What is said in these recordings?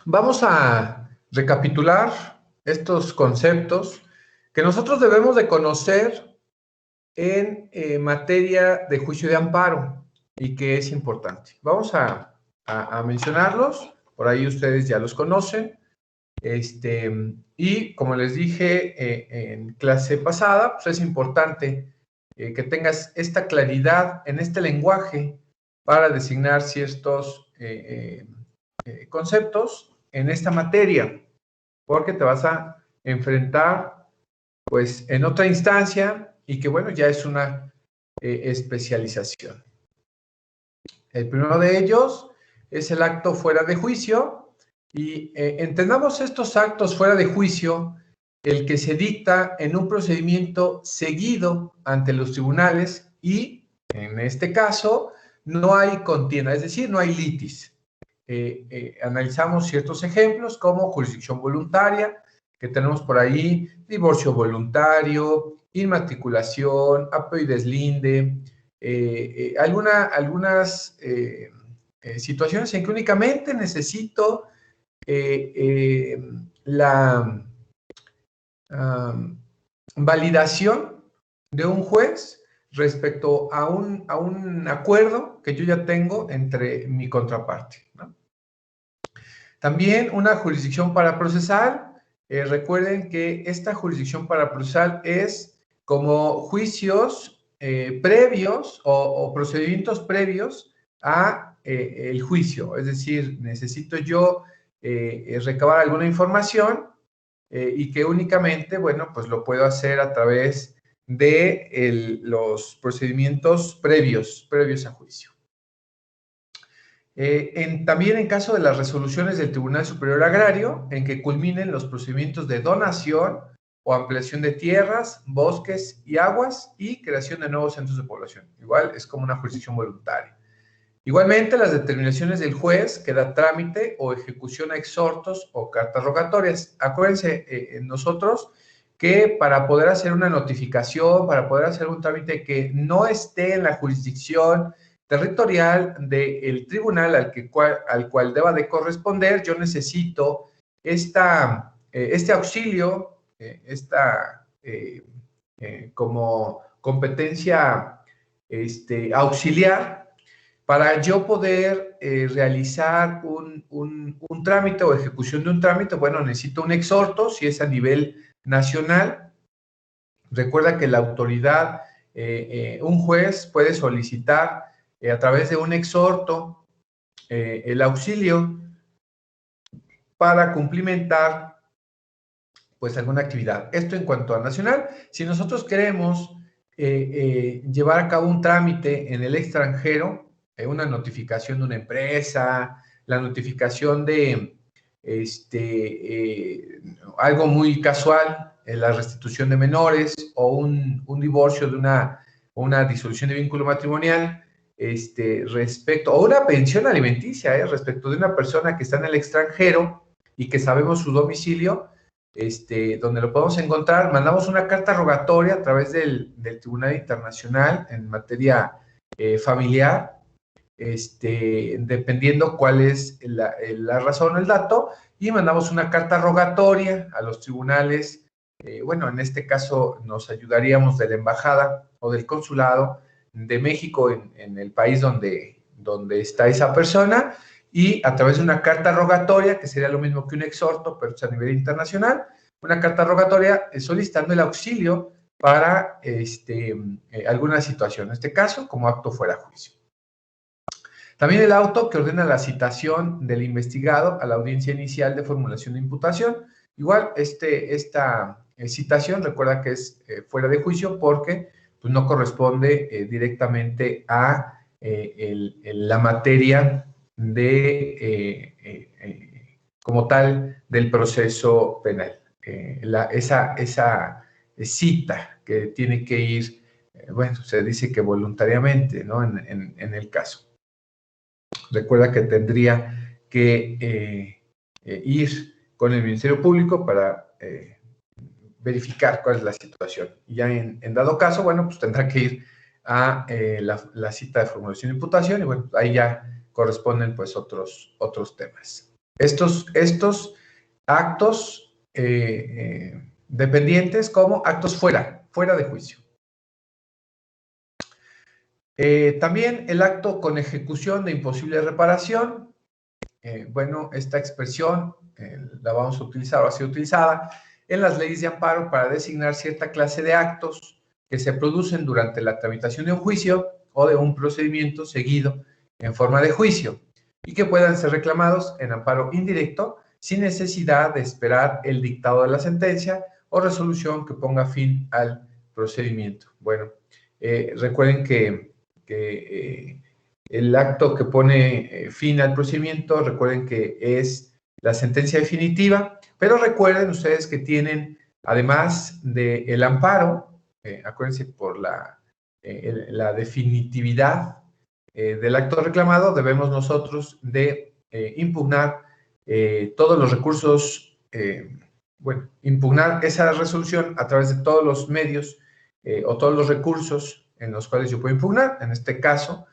Vamos a recapitular estos conceptos que nosotros debemos de conocer en materia de juicio de amparo y que es importante. Vamos a mencionarlos, por ahí ustedes ya los conocen. Y como les dije en clase pasada, pues es importante que tengas esta claridad en este lenguaje para designar ciertos conceptos en esta materia, porque te vas a enfrentar pues en otra instancia y que bueno, ya es una especialización. El primero de ellos es el acto fuera de juicio y entendamos estos actos fuera de juicio, el que se dicta en un procedimiento seguido ante los tribunales y en este caso no hay contienda, es decir, no hay litis. Analizamos ciertos ejemplos como jurisdicción voluntaria, que tenemos por ahí divorcio voluntario, inmatriculación, apeo y deslinde, algunas situaciones en que únicamente necesito la validación de un juez respecto a un acuerdo que yo ya tengo entre mi contraparte, ¿no? También una jurisdicción paraprocesal. Recuerden que esta jurisdicción paraprocesal es como juicios previos o procedimientos previos a el juicio. Es decir, necesito yo recabar alguna información y que únicamente, bueno, pues lo puedo hacer a través de los procedimientos previos a juicio. También en caso de las resoluciones del Tribunal Superior Agrario, en que culminen los procedimientos de donación o ampliación de tierras, bosques y aguas y creación de nuevos centros de población. Igual es como una jurisdicción voluntaria. Igualmente, las determinaciones del juez que da trámite o ejecución a exhortos o cartas rogatorias. Acuérdense, nosotros que para poder hacer una notificación, para poder hacer un trámite que no esté en la jurisdicción territorial del tribunal al cual deba de corresponder, yo necesito este auxilio, como competencia auxiliar para yo poder realizar un trámite o ejecución de un trámite. Bueno, necesito un exhorto, si es a nivel nacional. Recuerda que la autoridad, un juez puede solicitar a través de un exhorto el auxilio para cumplimentar pues alguna actividad. Esto en cuanto a nacional. Si nosotros queremos llevar a cabo un trámite en el extranjero, una notificación de una empresa, la notificación de algo muy casual, la restitución de menores o un divorcio de una disolución de vínculo matrimonial, respecto, o una pensión alimenticia, respecto de una persona que está en el extranjero y que sabemos su domicilio, donde lo podemos encontrar, mandamos una carta rogatoria a través del Tribunal Internacional en materia familiar, dependiendo cuál es la razón o el dato, y mandamos una carta rogatoria a los tribunales. Bueno, en este caso nos ayudaríamos de la embajada o del consulado de México en el país donde está esa persona, y a través de una carta rogatoria, que sería lo mismo que un exhorto, pero es a nivel internacional, una carta rogatoria solicitando el auxilio para alguna situación, en este caso como acto fuera de juicio. También el auto que ordena la citación del investigado a la audiencia inicial de formulación de imputación. Igual, esta citación, recuerda que es fuera de juicio porque pues, no corresponde directamente a la materia como tal del proceso penal. Esa cita que tiene que ir, bueno, se dice que voluntariamente, ¿no? En el caso. Recuerda que tendría que ir con el Ministerio Público para verificar cuál es la situación. Y ya en dado caso, bueno, pues tendrá que ir a la cita de formulación de imputación y bueno, ahí ya corresponden pues otros temas. Estos actos dependientes como actos fuera de juicio. También el acto con ejecución de imposible reparación. Bueno, esta expresión la vamos a utilizar o ha sido utilizada en las leyes de amparo para designar cierta clase de actos que se producen durante la tramitación de un juicio o de un procedimiento seguido en forma de juicio y que puedan ser reclamados en amparo indirecto sin necesidad de esperar el dictado de la sentencia o resolución que ponga fin al procedimiento. Bueno, recuerden que el acto que pone fin al procedimiento, recuerden que es la sentencia definitiva, pero recuerden ustedes que tienen, además del amparo, acuérdense por la definitividad del acto reclamado, debemos nosotros de impugnar todos los recursos, impugnar esa resolución a través de todos los medios o todos los recursos en los cuales yo puedo impugnar. En este caso,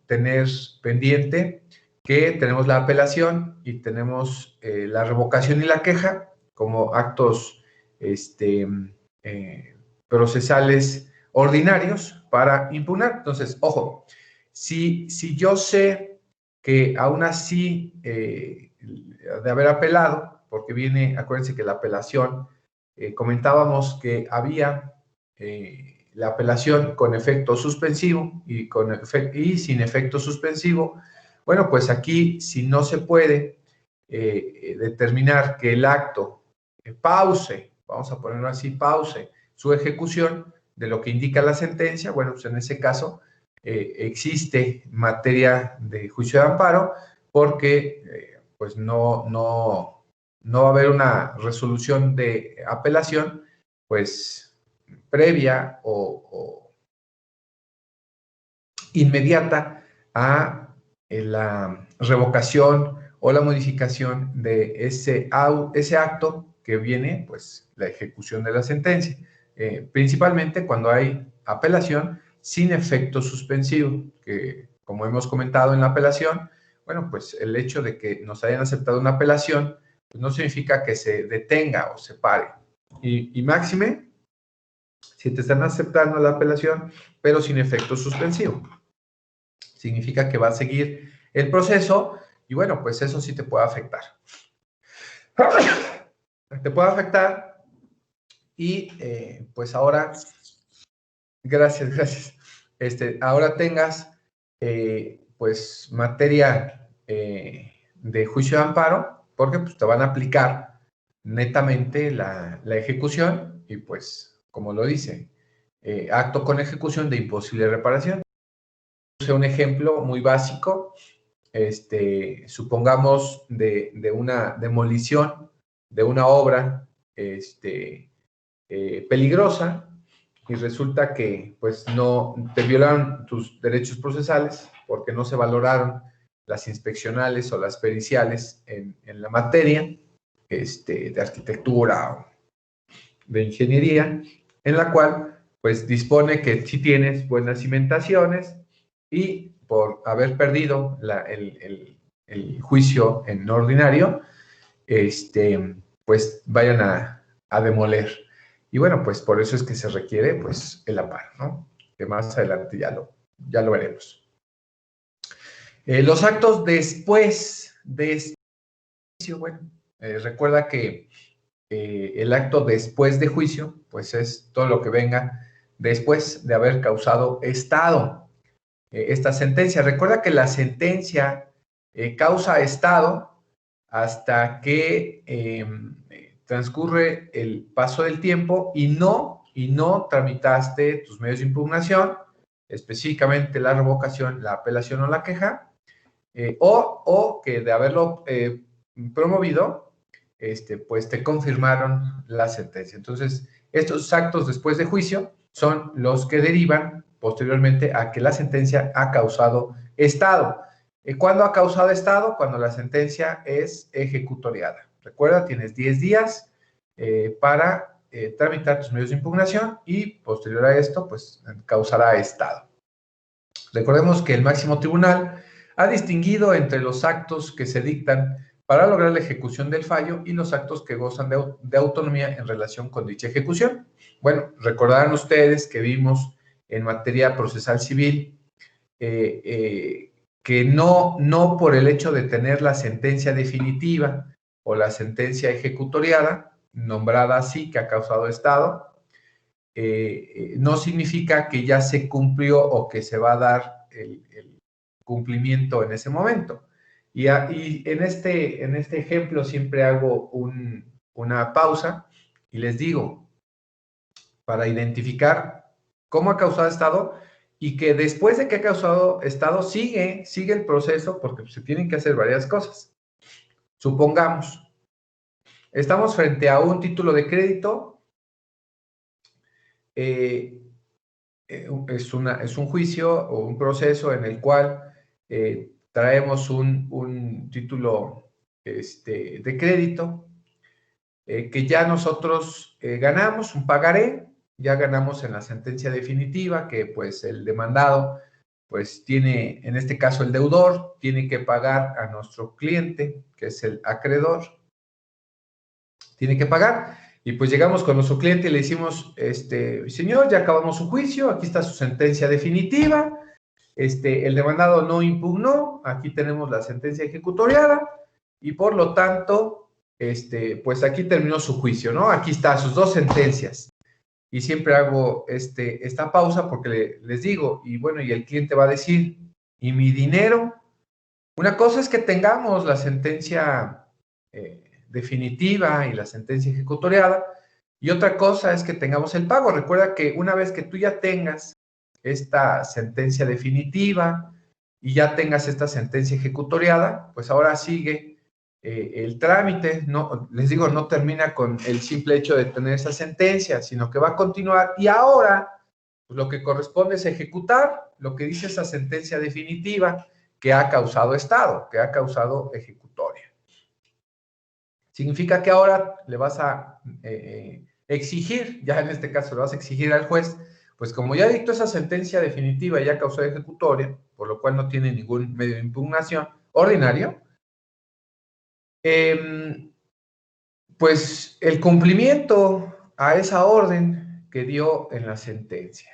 tener pendiente que tenemos la apelación y tenemos la revocación y la queja como actos procesales ordinarios para impugnar. Entonces, ojo, si yo sé que aún así de haber apelado, porque viene, acuérdense que la apelación, comentábamos que había la apelación con efecto suspensivo y sin efecto suspensivo. Bueno, pues aquí si no se puede determinar que el acto pause, vamos a ponerlo así, pause su ejecución de lo que indica la sentencia, bueno, pues en ese caso existe materia de juicio de amparo porque pues no va a haber una resolución de apelación, pues previa o inmediata a la revocación o la modificación de ese acto que viene, pues, la ejecución de la sentencia. Principalmente cuando hay apelación sin efecto suspensivo, que como hemos comentado en la apelación, bueno, pues el hecho de que nos hayan aceptado una apelación, pues no significa que se detenga o se pare. Y máxime, si te están aceptando la apelación, pero sin efecto suspensivo. Significa que va a seguir el proceso y bueno, pues eso sí te puede afectar. Te puede afectar y pues ahora, gracias. Ahora tengas pues materia de juicio de amparo, porque pues te van a aplicar netamente la ejecución y pues, como lo dice, acto con ejecución de imposible reparación. Puse un ejemplo muy básico, supongamos de una demolición de una obra peligrosa y resulta que pues no te violaron tus derechos procesales porque no se valoraron las inspeccionales o las periciales en la materia de arquitectura o de ingeniería, en la cual pues dispone que si tienes buenas cimentaciones y por haber perdido el juicio en ordinario, pues vayan a demoler. Y bueno, pues por eso es que se requiere pues el amparo, ¿no? Que más adelante ya lo veremos. Los actos después de este juicio, bueno, recuerda que el acto después de juicio, pues es todo lo que venga después de haber causado estado esta sentencia. Recuerda que la sentencia causa estado hasta que transcurre el paso del tiempo y no tramitaste tus medios de impugnación, específicamente la revocación, la apelación o la queja, o que de haberlo promovido, pues te confirmaron la sentencia. Entonces, estos actos después de juicio son los que derivan posteriormente a que la sentencia ha causado estado. ¿Cuándo ha causado estado? Cuando la sentencia es ejecutoriada. Recuerda, tienes 10 días para tramitar tus medios de impugnación y posterior a esto, pues causará estado. Recordemos que el máximo tribunal ha distinguido entre los actos que se dictan para lograr la ejecución del fallo y los actos que gozan de autonomía en relación con dicha ejecución. Bueno, recordarán ustedes que vimos en materia procesal civil que no por el hecho de tener la sentencia definitiva o la sentencia ejecutoriada, nombrada así, que ha causado estado, no significa que ya se cumplió o que se va a dar el cumplimiento en ese momento. Y en este ejemplo siempre hago una pausa y les digo, para identificar cómo ha causado estado y que después de que ha causado estado sigue el proceso porque se tienen que hacer varias cosas. Supongamos, estamos frente a un título de crédito, es un juicio o un proceso en el cual traemos un título de crédito que ya nosotros ganamos, un pagaré, ya ganamos en la sentencia definitiva que pues el demandado pues tiene, en este caso el deudor, tiene que pagar a nuestro cliente, que es el acreedor, tiene que pagar. Y pues llegamos con nuestro cliente y le decimos, señor, ya acabamos su juicio, aquí está su sentencia definitiva, el demandado no impugnó, aquí tenemos la sentencia ejecutoriada y por lo tanto, pues aquí terminó su juicio, ¿no? Aquí está sus dos sentencias. Y siempre hago esta pausa porque les digo, y bueno, y el cliente va a decir, ¿y mi dinero? Una cosa es que tengamos la sentencia definitiva y la sentencia ejecutoriada, y otra cosa es que tengamos el pago. Recuerda que una vez que tú ya tengas esta sentencia definitiva y ya tengas esta sentencia ejecutoriada, pues ahora sigue el trámite. No, les digo, no termina con el simple hecho de tener esa sentencia, sino que va a continuar y ahora pues, lo que corresponde es ejecutar lo que dice esa sentencia definitiva que ha causado estado, que ha causado ejecutoria. Significa que ahora le vas a exigir, ya en este caso le vas a exigir al juez, pues como ya dictó esa sentencia definitiva y ya causó ejecutoria, por lo cual no tiene ningún medio de impugnación ordinario, pues el cumplimiento a esa orden que dio en la sentencia.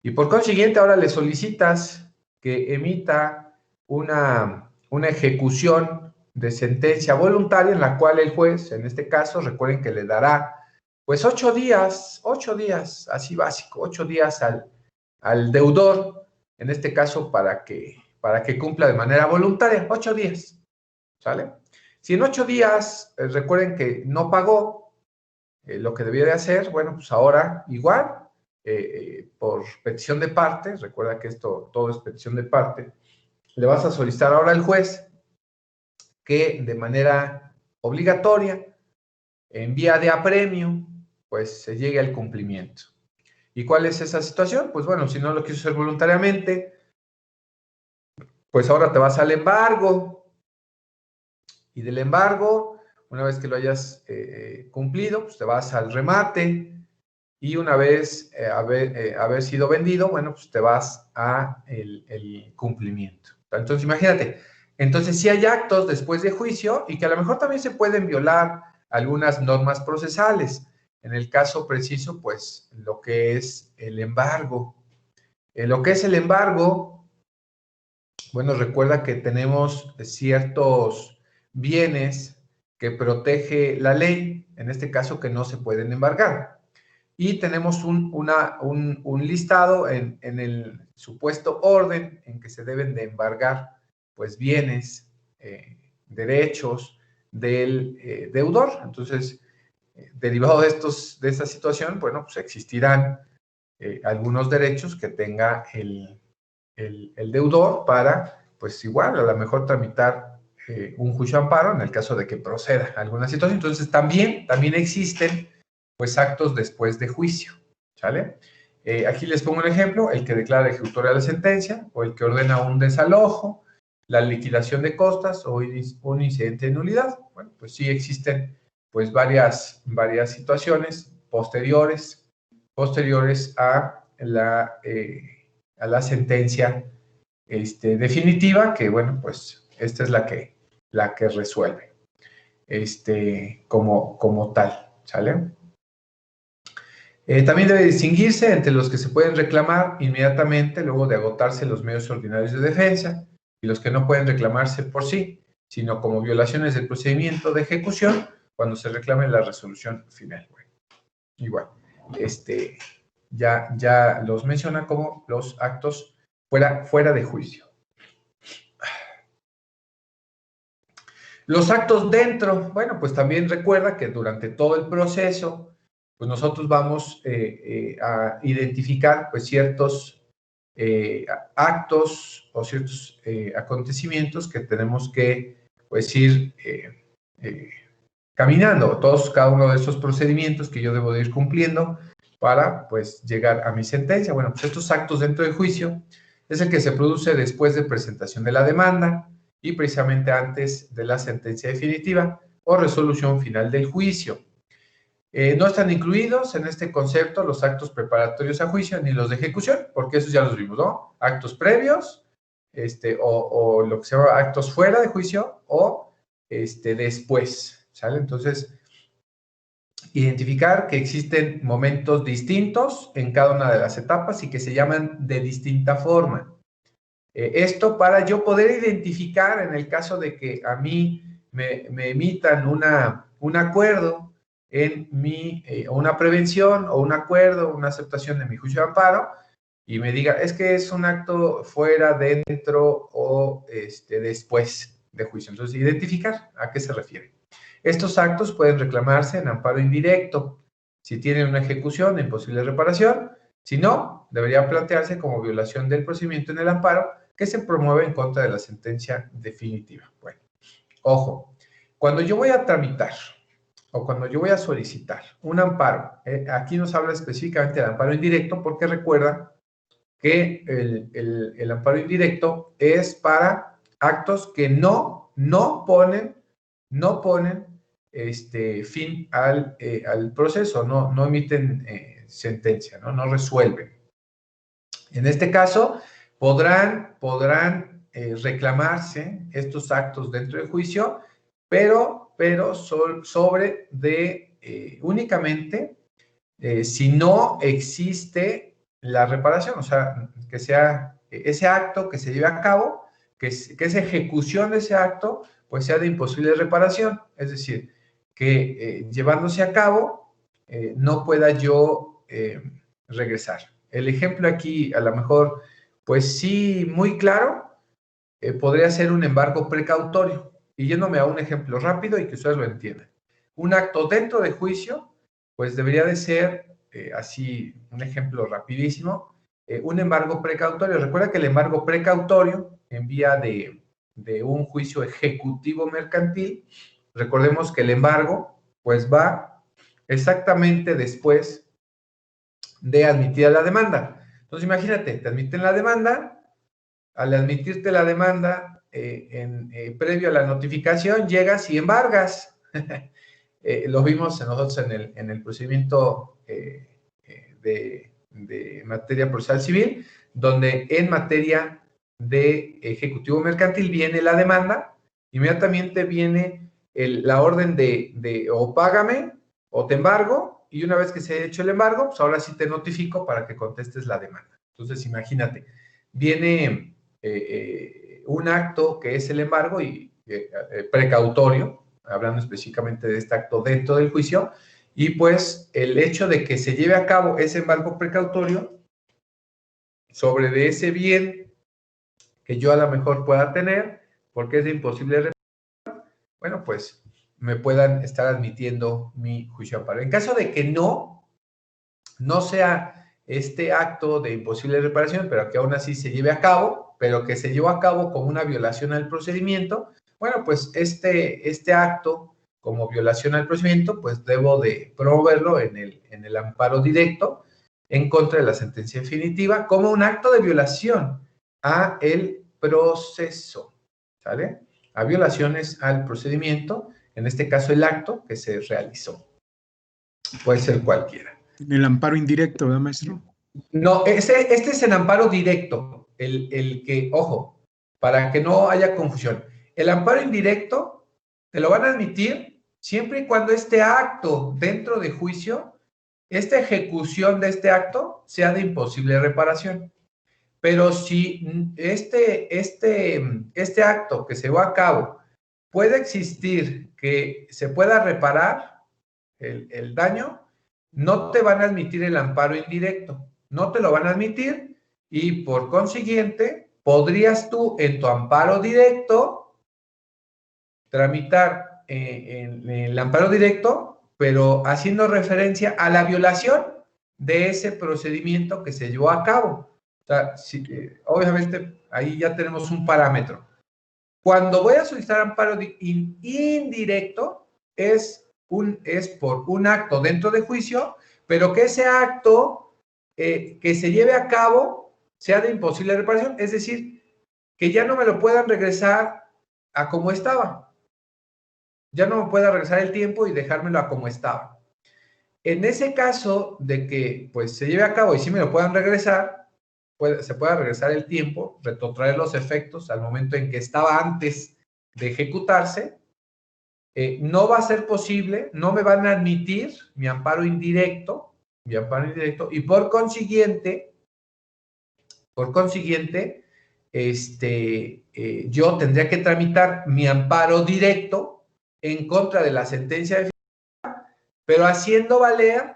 Y por consiguiente ahora le solicitas que emita una ejecución de sentencia voluntaria en la cual el juez, en este caso, recuerden que le dará pues 8 días, así básico, 8 días al deudor, en este caso para que cumpla de manera voluntaria, 8 días, ¿sale? Si en 8 días, recuerden que no pagó lo que debía de hacer, bueno, pues ahora igual, por petición de parte, recuerda que esto todo es petición de parte, le vas a solicitar ahora al juez que de manera obligatoria, en vía de apremio, pues se llegue al cumplimiento. ¿Y cuál es esa situación? Pues bueno, si no lo quiso hacer voluntariamente, pues ahora te vas al embargo. Y del embargo, una vez que lo hayas cumplido, pues te vas al remate. Y una vez haber sido vendido, bueno, pues te vas a el cumplimiento. Entonces, imagínate, entonces sí hay actos después de juicio y que a lo mejor también se pueden violar algunas normas procesales. En el caso preciso, pues, lo que es el embargo. Lo que es el embargo, bueno, recuerda que tenemos ciertos bienes que protege la ley, en este caso que no se pueden embargar. Y tenemos un listado en el supuesto orden en que se deben de embargar pues bienes, derechos del deudor. Entonces, derivado de esta situación, bueno, pues existirán algunos derechos que tenga el deudor para, pues igual, a lo mejor tramitar un juicio amparo en el caso de que proceda alguna situación. Entonces, también existen pues actos después de juicio, ¿sale? Aquí les pongo un ejemplo, el que declara ejecutoria la sentencia, o el que ordena un desalojo, la liquidación de costas, o un incidente de nulidad. Bueno, pues sí existen pues varias situaciones posteriores a la sentencia definitiva, que bueno, pues esta es la que resuelve como tal, ¿sale? También debe distinguirse entre los que se pueden reclamar inmediatamente luego de agotarse los medios ordinarios de defensa y los que no pueden reclamarse por sí, sino como violaciones del procedimiento de ejecución cuando se reclame la resolución final. Bueno, igual, ya los menciona como los actos fuera de juicio. Los actos dentro, bueno, pues también recuerda que durante todo el proceso, pues nosotros vamos a identificar pues ciertos actos o ciertos acontecimientos que tenemos que pues ir caminando, cada uno de estos procedimientos que yo debo de ir cumpliendo para pues llegar a mi sentencia. Bueno, pues estos actos dentro del juicio es el que se produce después de presentación de la demanda y precisamente antes de la sentencia definitiva o resolución final del juicio. No están incluidos en este concepto los actos preparatorios a juicio ni los de ejecución, porque esos ya los vimos, ¿no? Actos previos, o lo que se llama actos fuera de juicio o después, ¿sale? Entonces, identificar que existen momentos distintos en cada una de las etapas y que se llaman de distinta forma. Esto para yo poder identificar en el caso de que a mí me emitan un acuerdo en una prevención o un acuerdo, una aceptación de mi juicio de amparo y me diga, es que es un acto fuera, dentro o después de juicio. Entonces, identificar a qué se refiere. Estos actos pueden reclamarse en amparo indirecto si tienen una ejecución de imposible reparación. Si no, debería plantearse como violación del procedimiento en el amparo que se promueve en contra de la sentencia definitiva. Bueno, ojo, cuando yo voy a tramitar o cuando yo voy a solicitar un amparo, aquí nos habla específicamente del amparo indirecto porque recuerda que el amparo indirecto es para actos que no ponen fin al proceso, no emiten sentencia, no resuelven. En este caso, podrán reclamarse estos actos dentro del juicio, pero sobre únicamente si no existe la reparación, o sea, que sea ese acto que se lleve a cabo, que esa ejecución de ese acto, pues sea de imposible reparación, es decir, que llevándose a cabo no pueda yo regresar. El ejemplo aquí, a lo mejor, pues sí, muy claro, podría ser un embargo precautorio. Y yéndome a un ejemplo rápido y que ustedes lo entiendan. Un acto dentro de juicio, pues debería de ser, así, un ejemplo rapidísimo, un embargo precautorio. Recuerda que el embargo precautorio, en vía de un juicio ejecutivo mercantil, recordemos que el embargo, pues va exactamente después de admitida la demanda. Entonces, imagínate, te admiten la demanda, al admitirte la demanda, previo a la notificación, llegas y embargas. Lo vimos nosotros en el procedimiento de materia procesal civil, donde en materia de ejecutivo mercantil viene la demanda, inmediatamente viene la orden de o págame o te embargo, y una vez que se ha hecho el embargo, pues ahora sí te notifico para que contestes la demanda. Entonces, imagínate, viene un acto que es el embargo y precautorio, hablando específicamente de este acto dentro del juicio, y pues el hecho de que se lleve a cabo ese embargo precautorio sobre de ese bien que yo a lo mejor pueda tener, porque es imposible, bueno, pues me puedan estar admitiendo mi juicio de amparo. En caso de que no sea este acto de imposible reparación, pero que aún así se lleve a cabo, pero que se llevó a cabo como una violación al procedimiento, bueno, pues este acto como violación al procedimiento, pues debo de promoverlo en el amparo directo en contra de la sentencia definitiva como un acto de violación a el proceso, ¿sale? A violaciones al procedimiento, en este caso el acto que se realizó. Puede ser cualquiera. El amparo indirecto, ¿verdad, maestro? No, este es el amparo directo, el que, ojo, para que no haya confusión. El amparo indirecto te lo van a admitir siempre y cuando este acto dentro de juicio, esta ejecución de este acto sea de imposible reparación. Pero si este acto que se va a cabo puede existir que se pueda reparar el daño, no te van a admitir el amparo indirecto, no te lo van a admitir y por consiguiente podrías tú en tu amparo directo tramitar en el amparo directo, pero haciendo referencia a la violación de ese procedimiento que se llevó a cabo. O sea, obviamente ahí ya tenemos un parámetro. Cuando voy a solicitar amparo indirecto es por un acto dentro de juicio, pero que ese acto que se lleve a cabo sea de imposible reparación, es decir, que ya no me lo puedan regresar a como estaba. Ya no me pueda regresar el tiempo y dejármelo a como estaba. En ese caso de que pues se lleve a cabo y sí me lo puedan regresar, se pueda regresar el tiempo, retrotraer los efectos al momento en que estaba antes de ejecutarse, no va a ser posible, no me van a admitir mi amparo indirecto, y por consiguiente, yo tendría que tramitar mi amparo directo en contra de la sentencia de pero haciendo valer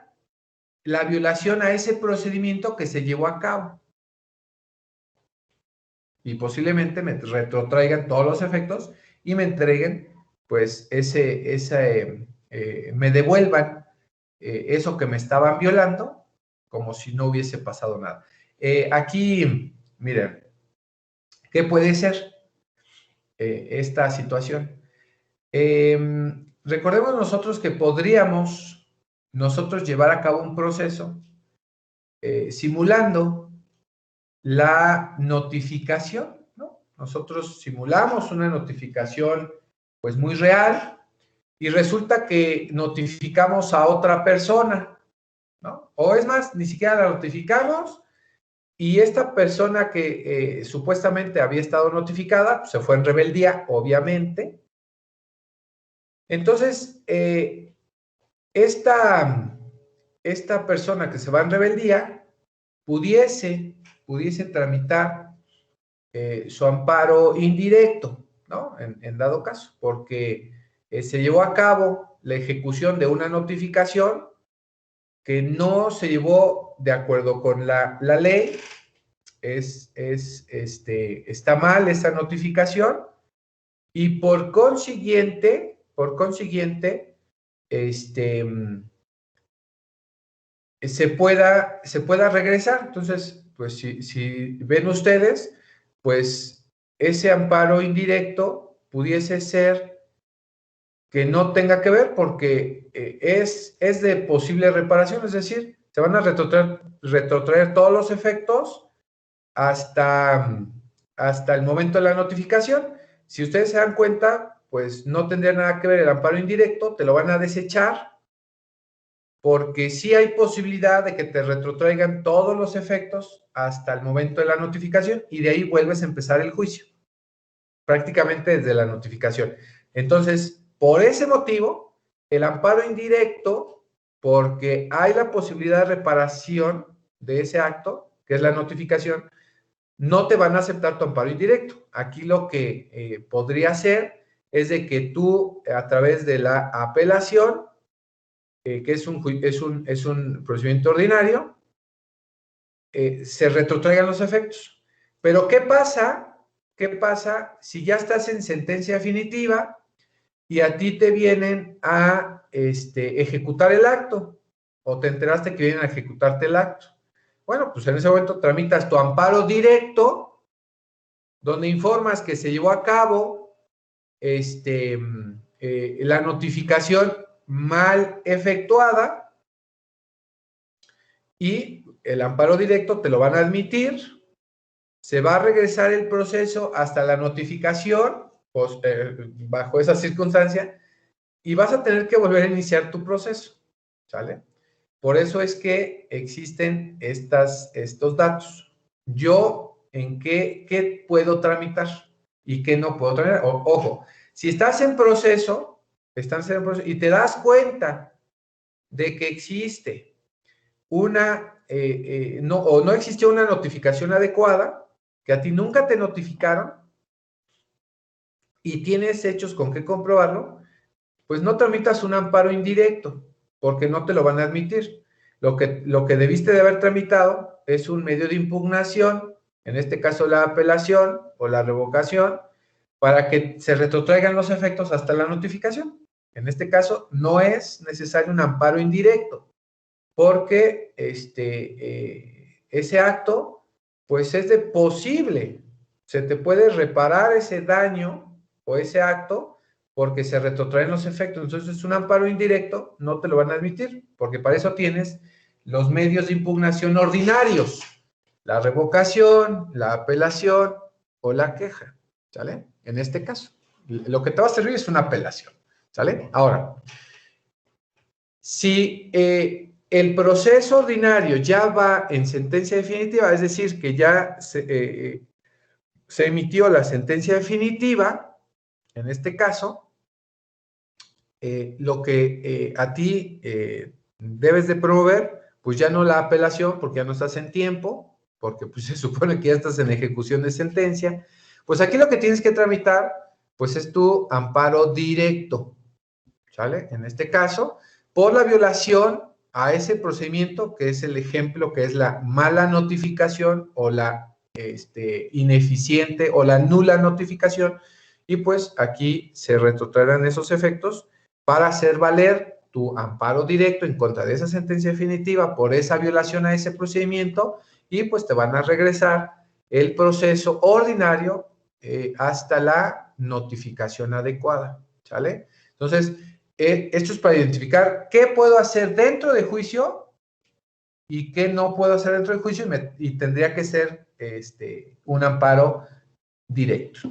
la violación a ese procedimiento que se llevó a cabo. Y posiblemente me retrotraigan todos los efectos y me entreguen, pues, me devuelvan eso que me estaban violando, como si no hubiese pasado nada. Aquí, miren, ¿qué puede ser esta situación? Recordemos nosotros que podríamos nosotros llevar a cabo un proceso simulando la notificación, ¿no? Nosotros simulamos una notificación pues muy real y resulta que notificamos a otra persona, ¿no? O es más, ni siquiera la notificamos y esta persona que supuestamente había estado notificada pues, se fue en rebeldía, obviamente. Entonces, esta persona que se va en rebeldía pudiese tramitar su amparo indirecto, ¿no? En dado caso, porque se llevó a cabo la ejecución de una notificación que no se llevó de acuerdo con la ley, está mal esa notificación y por consiguiente, se pueda regresar. Entonces, pues si ven ustedes, pues ese amparo indirecto pudiese ser que no tenga que ver porque es de posible reparación, es decir, se van a retrotraer todos los efectos hasta el momento de la notificación. Si ustedes se dan cuenta, pues no tendría nada que ver el amparo indirecto, te lo van a desechar porque sí hay posibilidad de que te retrotraigan todos los efectos hasta el momento de la notificación y de ahí vuelves a empezar el juicio, prácticamente desde la notificación. Entonces, por ese motivo, el amparo indirecto, porque hay la posibilidad de reparación de ese acto, que es la notificación, no te van a aceptar tu amparo indirecto. Aquí lo que podría ser es de que tú, a través de la apelación, que es un procedimiento ordinario, se retrotraigan los efectos. Pero ¿qué pasa? ¿Qué pasa si ya estás en sentencia definitiva y a ti te vienen a ejecutar el acto o te enteraste que vienen a ejecutarte el acto? Bueno, pues en ese momento tramitas tu amparo directo donde informas que se llevó a cabo la notificación mal efectuada y el amparo directo te lo van a admitir, se va a regresar el proceso hasta la notificación, pues, bajo esa circunstancia, y vas a tener que volver a iniciar tu proceso. ¿sale? Por eso es que existen estos datos. Yo, ¿en qué puedo tramitar y qué no puedo tramitar? Ojo, si estás en proceso y te das cuenta de que existe no existió una notificación adecuada, que a ti nunca te notificaron y tienes hechos con qué comprobarlo, pues no tramitas un amparo indirecto, porque no te lo van a admitir. Lo que debiste de haber tramitado es un medio de impugnación, en este caso la apelación o la revocación, para que se retrotraigan los efectos hasta la notificación. En este caso, no es necesario un amparo indirecto, porque ese acto, pues es de posible, se te puede reparar ese daño o ese acto porque se retrotraen los efectos. Entonces, un amparo indirecto no te lo van a admitir, porque para eso tienes los medios de impugnación ordinarios, la revocación, la apelación o la queja, ¿sale? En este caso, lo que te va a servir es una apelación, ¿sale? Ahora, si el proceso ordinario ya va en sentencia definitiva, es decir, que ya se emitió la sentencia definitiva, en este caso, lo que a ti debes de promover, pues ya no la apelación, porque ya no estás en tiempo, porque pues, se supone que ya estás en ejecución de sentencia, pues aquí lo que tienes que tramitar, pues es tu amparo directo, ¿sale? En este caso, por la violación a ese procedimiento, que es el ejemplo, que es la mala notificación o la ineficiente o la nula notificación, y pues aquí se retrotraerán esos efectos para hacer valer tu amparo directo en contra de esa sentencia definitiva por esa violación a ese procedimiento, y pues te van a regresar el proceso ordinario hasta la notificación adecuada, ¿sale? Entonces, esto es para identificar qué puedo hacer dentro de juicio y qué no puedo hacer dentro de juicio y tendría que ser un amparo directo.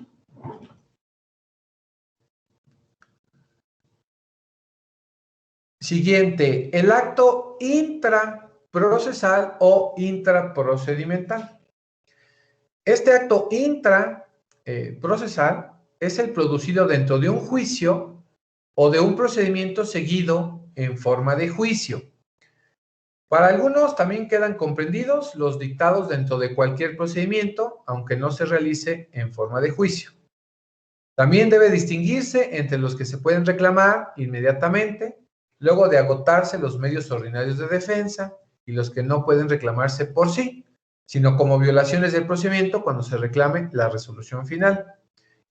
Siguiente, el acto intraprocesal o intraprocedimental. Este acto intraprocesal es el producido dentro de un juicio o de un procedimiento seguido en forma de juicio. Para algunos también quedan comprendidos los dictados dentro de cualquier procedimiento, aunque no se realice en forma de juicio. También debe distinguirse entre los que se pueden reclamar inmediatamente, luego de agotarse los medios ordinarios de defensa, y los que no pueden reclamarse por sí, sino como violaciones del procedimiento cuando se reclame la resolución final.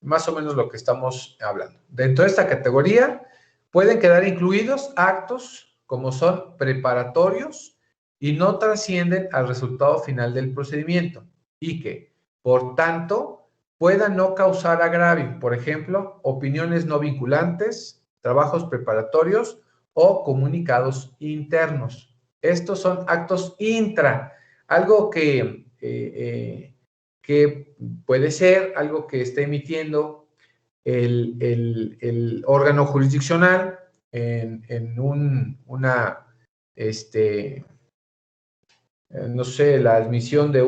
Más o menos lo que estamos hablando. Dentro de esta categoría pueden quedar incluidos actos como son preparatorios y no trascienden al resultado final del procedimiento y que, por tanto, puedan no causar agravio. Por ejemplo, opiniones no vinculantes, trabajos preparatorios o comunicados internos. Estos son actos intra, algo que puede ser algo que está emitiendo el órgano jurisdiccional en una, no sé, la admisión de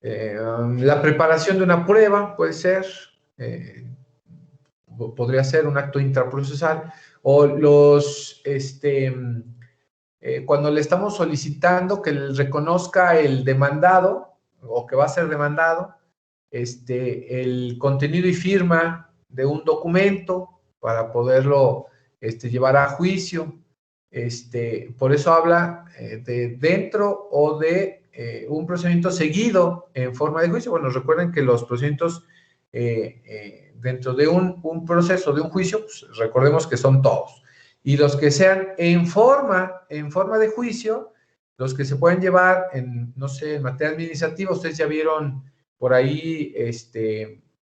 la preparación de una prueba, puede ser, podría ser un acto intraprocesal, o cuando le estamos solicitando que reconozca el demandado, o que va a ser demandado, el contenido y firma de un documento para poderlo llevar a juicio. Por eso habla de dentro o de un procedimiento seguido en forma de juicio. Bueno, recuerden que los procedimientos dentro de un proceso de un juicio, pues, recordemos que son todos. Y los que sean en forma de juicio, los que se pueden llevar no sé, en materia administrativa, ustedes ya vieron por ahí,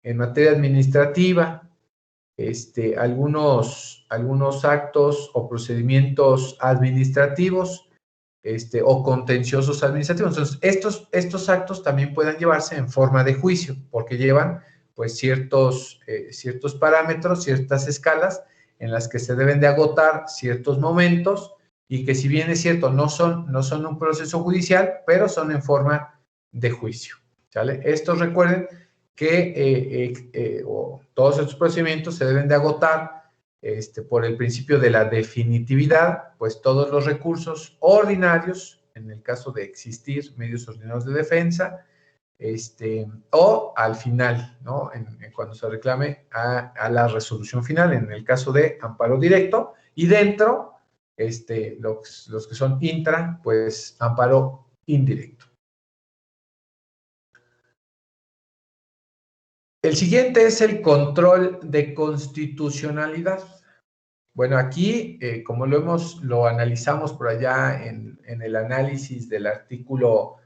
en materia administrativa, algunos actos o procedimientos administrativos, o contenciosos administrativos. Entonces, estos actos también pueden llevarse en forma de juicio, porque llevan, pues, ciertos parámetros, ciertas escalas, en las que se deben de agotar ciertos momentos y que si bien es cierto no son un proceso judicial, pero son en forma de juicio, ¿sale? Estos recuerden que todos estos procedimientos se deben de agotar por el principio de la definitividad, pues todos los recursos ordinarios, en el caso de existir medios ordinarios de defensa, o al final, ¿no? Cuando se reclame a la resolución final, en el caso de amparo directo, y dentro, los que son intra, pues amparo indirecto. El siguiente es el control de constitucionalidad. Bueno, aquí, como lo analizamos por allá en el análisis del artículo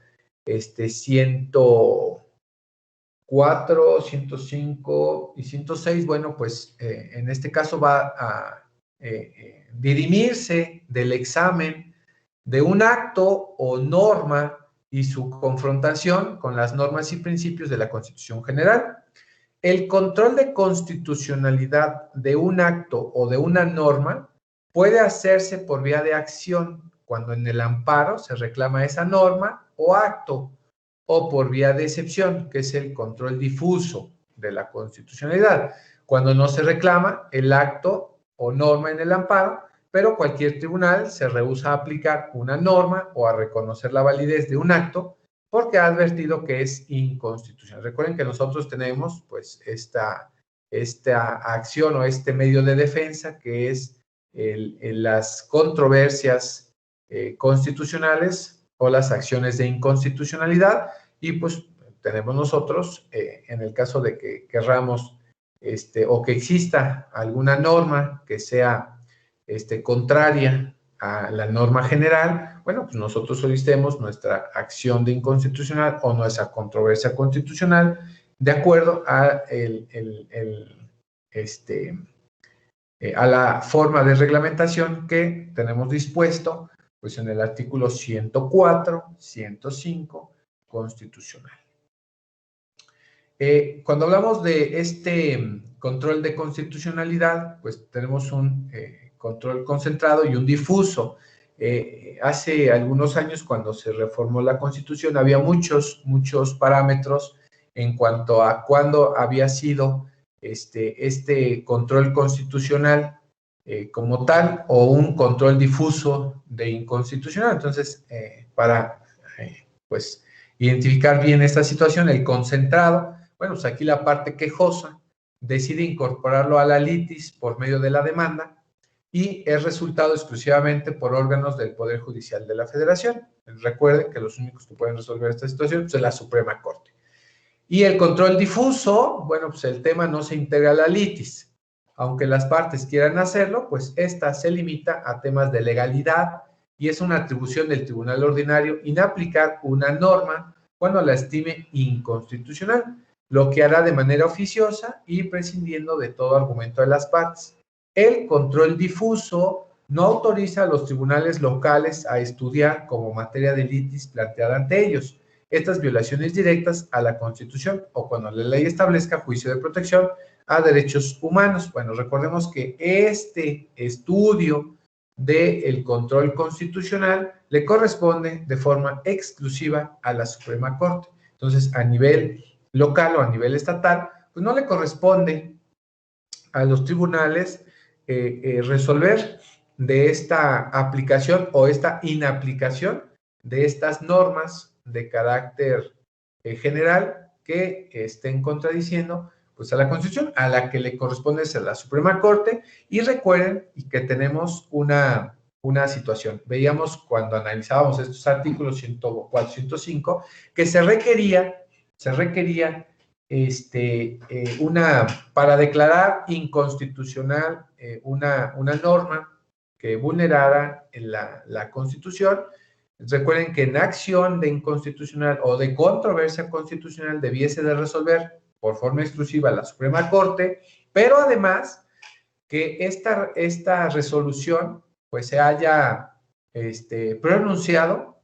104, 105 y 106, bueno, pues en este caso va a dirimirse del examen de un acto o norma y su confrontación con las normas y principios de la Constitución General. El control de constitucionalidad de un acto o de una norma puede hacerse por vía de acción, cuando en el amparo se reclama esa norma o acto, o por vía de excepción, que es el control difuso de la constitucionalidad, cuando no se reclama el acto o norma en el amparo, pero cualquier tribunal se rehúsa a aplicar una norma o a reconocer la validez de un acto porque ha advertido que es inconstitucional. Recuerden que nosotros tenemos pues esta acción o este medio de defensa que es las controversias constitucionales o las acciones de inconstitucionalidad, y pues tenemos nosotros, en el caso de que querramos o que exista alguna norma que sea contraria a la norma general, bueno, pues nosotros solicitemos nuestra acción de inconstitucional o nuestra controversia constitucional de acuerdo a a la forma de reglamentación que tenemos dispuesto pues en el artículo 104, 105 constitucional. Cuando hablamos de este control de constitucionalidad, pues tenemos un control concentrado y un difuso. Hace algunos años, cuando se reformó la Constitución, había muchos parámetros en cuanto a cuándo había sido este control constitucional como tal o un control difuso de inconstitucional. Entonces, para pues identificar bien esta situación, el concentrado, bueno, pues aquí la parte quejosa decide incorporarlo a la litis por medio de la demanda y es resultado exclusivamente por órganos del Poder Judicial de la Federación. Recuerden que los únicos que pueden resolver esta situación pues, es la Suprema Corte. Y el control difuso, bueno, pues el tema no se integra a la litis. Aunque las partes quieran hacerlo, pues esta se limita a temas de legalidad y es una atribución del Tribunal Ordinario inaplicar una norma cuando la estime inconstitucional, lo que hará de manera oficiosa y prescindiendo de todo argumento de las partes. El control difuso no autoriza a los tribunales locales a estudiar como materia de litis planteada ante ellos estas violaciones directas a la Constitución o cuando la ley establezca juicio de protección a derechos humanos. Bueno, recordemos que este estudio del control constitucional le corresponde de forma exclusiva a la Suprema Corte. Entonces, a nivel local o a nivel estatal, pues no le corresponde a los tribunales resolver de esta aplicación o esta inaplicación de estas normas de carácter general que estén contradiciendo pues a la Constitución, a la que le corresponde ser la Suprema Corte. Y recuerden que tenemos una situación. Veíamos cuando analizábamos estos artículos 104, 105, que se requería para declarar inconstitucional una norma que vulnerara la Constitución. Recuerden que en acción de inconstitucional o de controversia constitucional debiese de resolver por forma exclusiva la Suprema Corte, pero además que esta resolución pues se haya pronunciado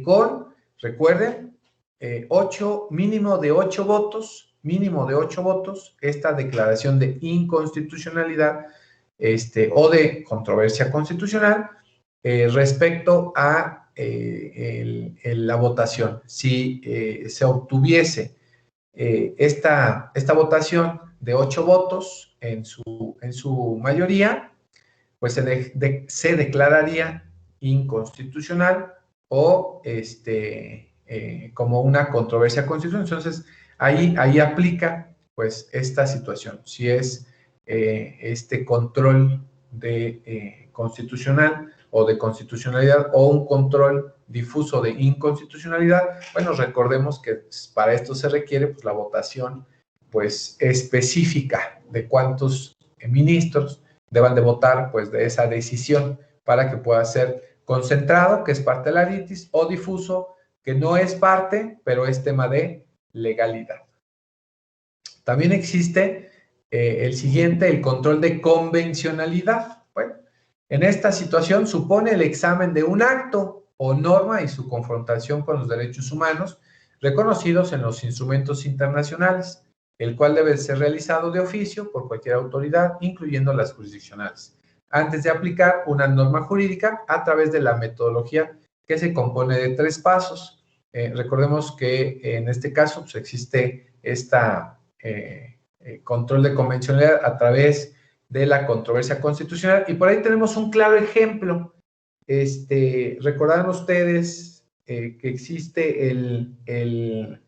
con, recuerden, mínimo de 8 votos mínimo de 8 votos esta declaración de inconstitucionalidad o de controversia constitucional respecto a la votación. Si se obtuviese esta votación de 8 votos en su mayoría, pues se declararía inconstitucional o como una controversia constitucional. Entonces, ahí aplica pues esta situación. Si es este control de constitucional o de constitucionalidad o un control difuso de inconstitucionalidad, bueno, recordemos que para esto se requiere pues la votación pues específica de cuántos ministros deban de votar pues de esa decisión para que pueda ser concentrado, que es parte de la litis, o difuso, que no es parte, pero es tema de legalidad. También existe el siguiente, el control de convencionalidad. Bueno, en esta situación supone el examen de un acto o norma y su confrontación con los derechos humanos reconocidos en los instrumentos internacionales, el cual debe ser realizado de oficio por cualquier autoridad, incluyendo las jurisdiccionales, antes de aplicar una norma jurídica a través de la metodología que se compone de 3 pasos. Recordemos que en este caso pues, existe esta control de convencionalidad a través de la controversia constitucional, y por ahí tenemos un claro ejemplo. Recordarán ustedes que existe el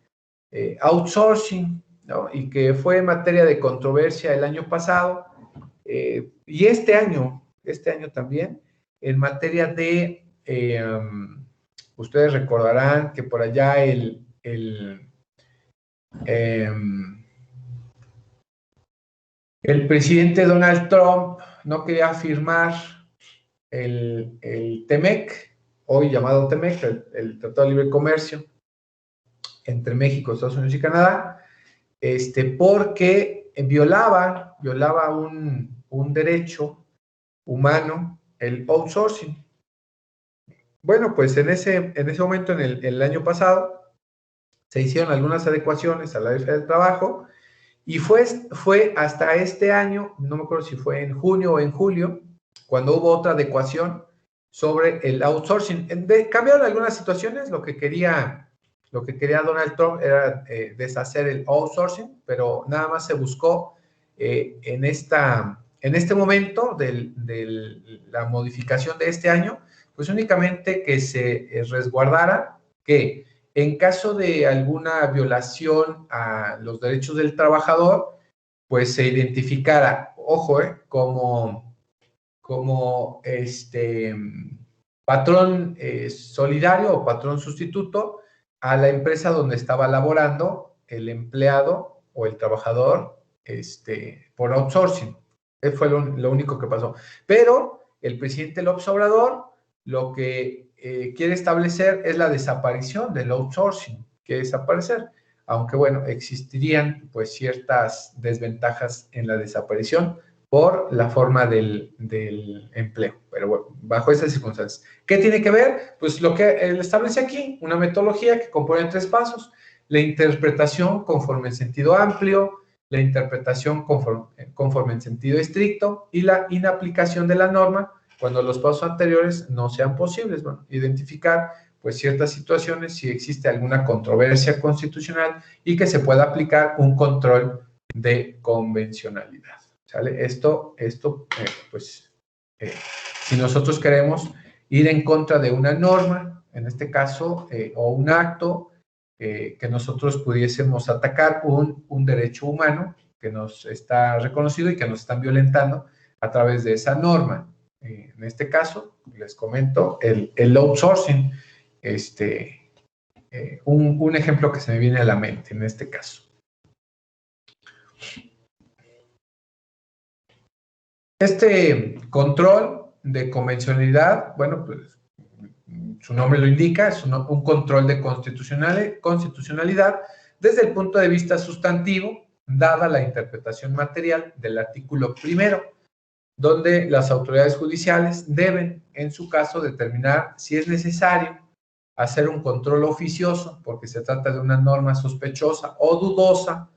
outsourcing, ¿no? Y que fue materia de controversia el año pasado, y este año también, en materia de, ustedes recordarán que por allá el presidente Donald Trump no quería firmar el TEMEC, hoy llamado TEMEC, el Tratado de Libre Comercio entre México, Estados Unidos y Canadá, porque violaba un derecho humano, el outsourcing. Bueno, pues en ese momento, en el año pasado, se hicieron algunas adecuaciones a la ley del trabajo, y fue hasta este año, no me acuerdo si fue en junio o en julio, cuando hubo otra adecuación sobre el outsourcing. Cambiaron algunas situaciones, lo que quería Donald Trump era deshacer el outsourcing, pero nada más se buscó en este momento de la modificación de este año, pues únicamente que se resguardara que en caso de alguna violación a los derechos del trabajador, pues se identificara, ojo, como patrón solidario o patrón sustituto a la empresa donde estaba laborando el empleado o el trabajador por outsourcing. Fue lo único que pasó. Pero el presidente López Obrador lo que quiere establecer es la desaparición del outsourcing, quiere desaparecer, aunque bueno, existirían pues ciertas desventajas en la desaparición por la forma del empleo, pero bueno, bajo esas circunstancias. ¿Qué tiene que ver? Pues lo que él establece aquí, una metodología que compone 3 pasos: la interpretación conforme en sentido amplio, la interpretación conforme en sentido estricto y la inaplicación de la norma cuando los pasos anteriores no sean posibles. Bueno, identificar pues ciertas situaciones si existe alguna controversia constitucional y que se pueda aplicar un control de convencionalidad. ¿Sale? Esto pues, si nosotros queremos ir en contra de una norma, en este caso, o un acto que nosotros pudiésemos atacar un derecho humano que nos está reconocido y que nos están violentando a través de esa norma. En este caso, les comento, el outsourcing, un ejemplo que se me viene a la mente en este caso. Este control de convencionalidad, bueno, pues su nombre lo indica, es un control de constitucionalidad desde el punto de vista sustantivo, dada la interpretación material del artículo 1, donde las autoridades judiciales deben, en su caso, determinar si es necesario hacer un control oficioso, porque se trata de una norma sospechosa o dudosa,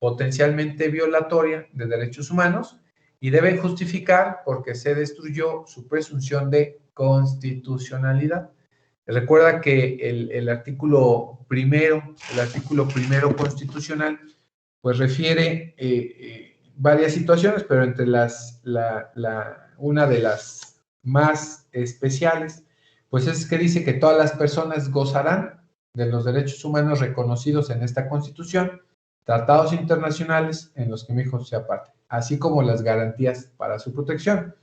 potencialmente violatoria de derechos humanos y deben justificar porque se destruyó su presunción de constitucionalidad. Recuerda que el artículo primero constitucional, pues refiere varias situaciones, pero entre una de las más especiales, pues es que dice que todas las personas gozarán de los derechos humanos reconocidos en esta Constitución, tratados internacionales en los que México sea parte, así como las garantías para su protección,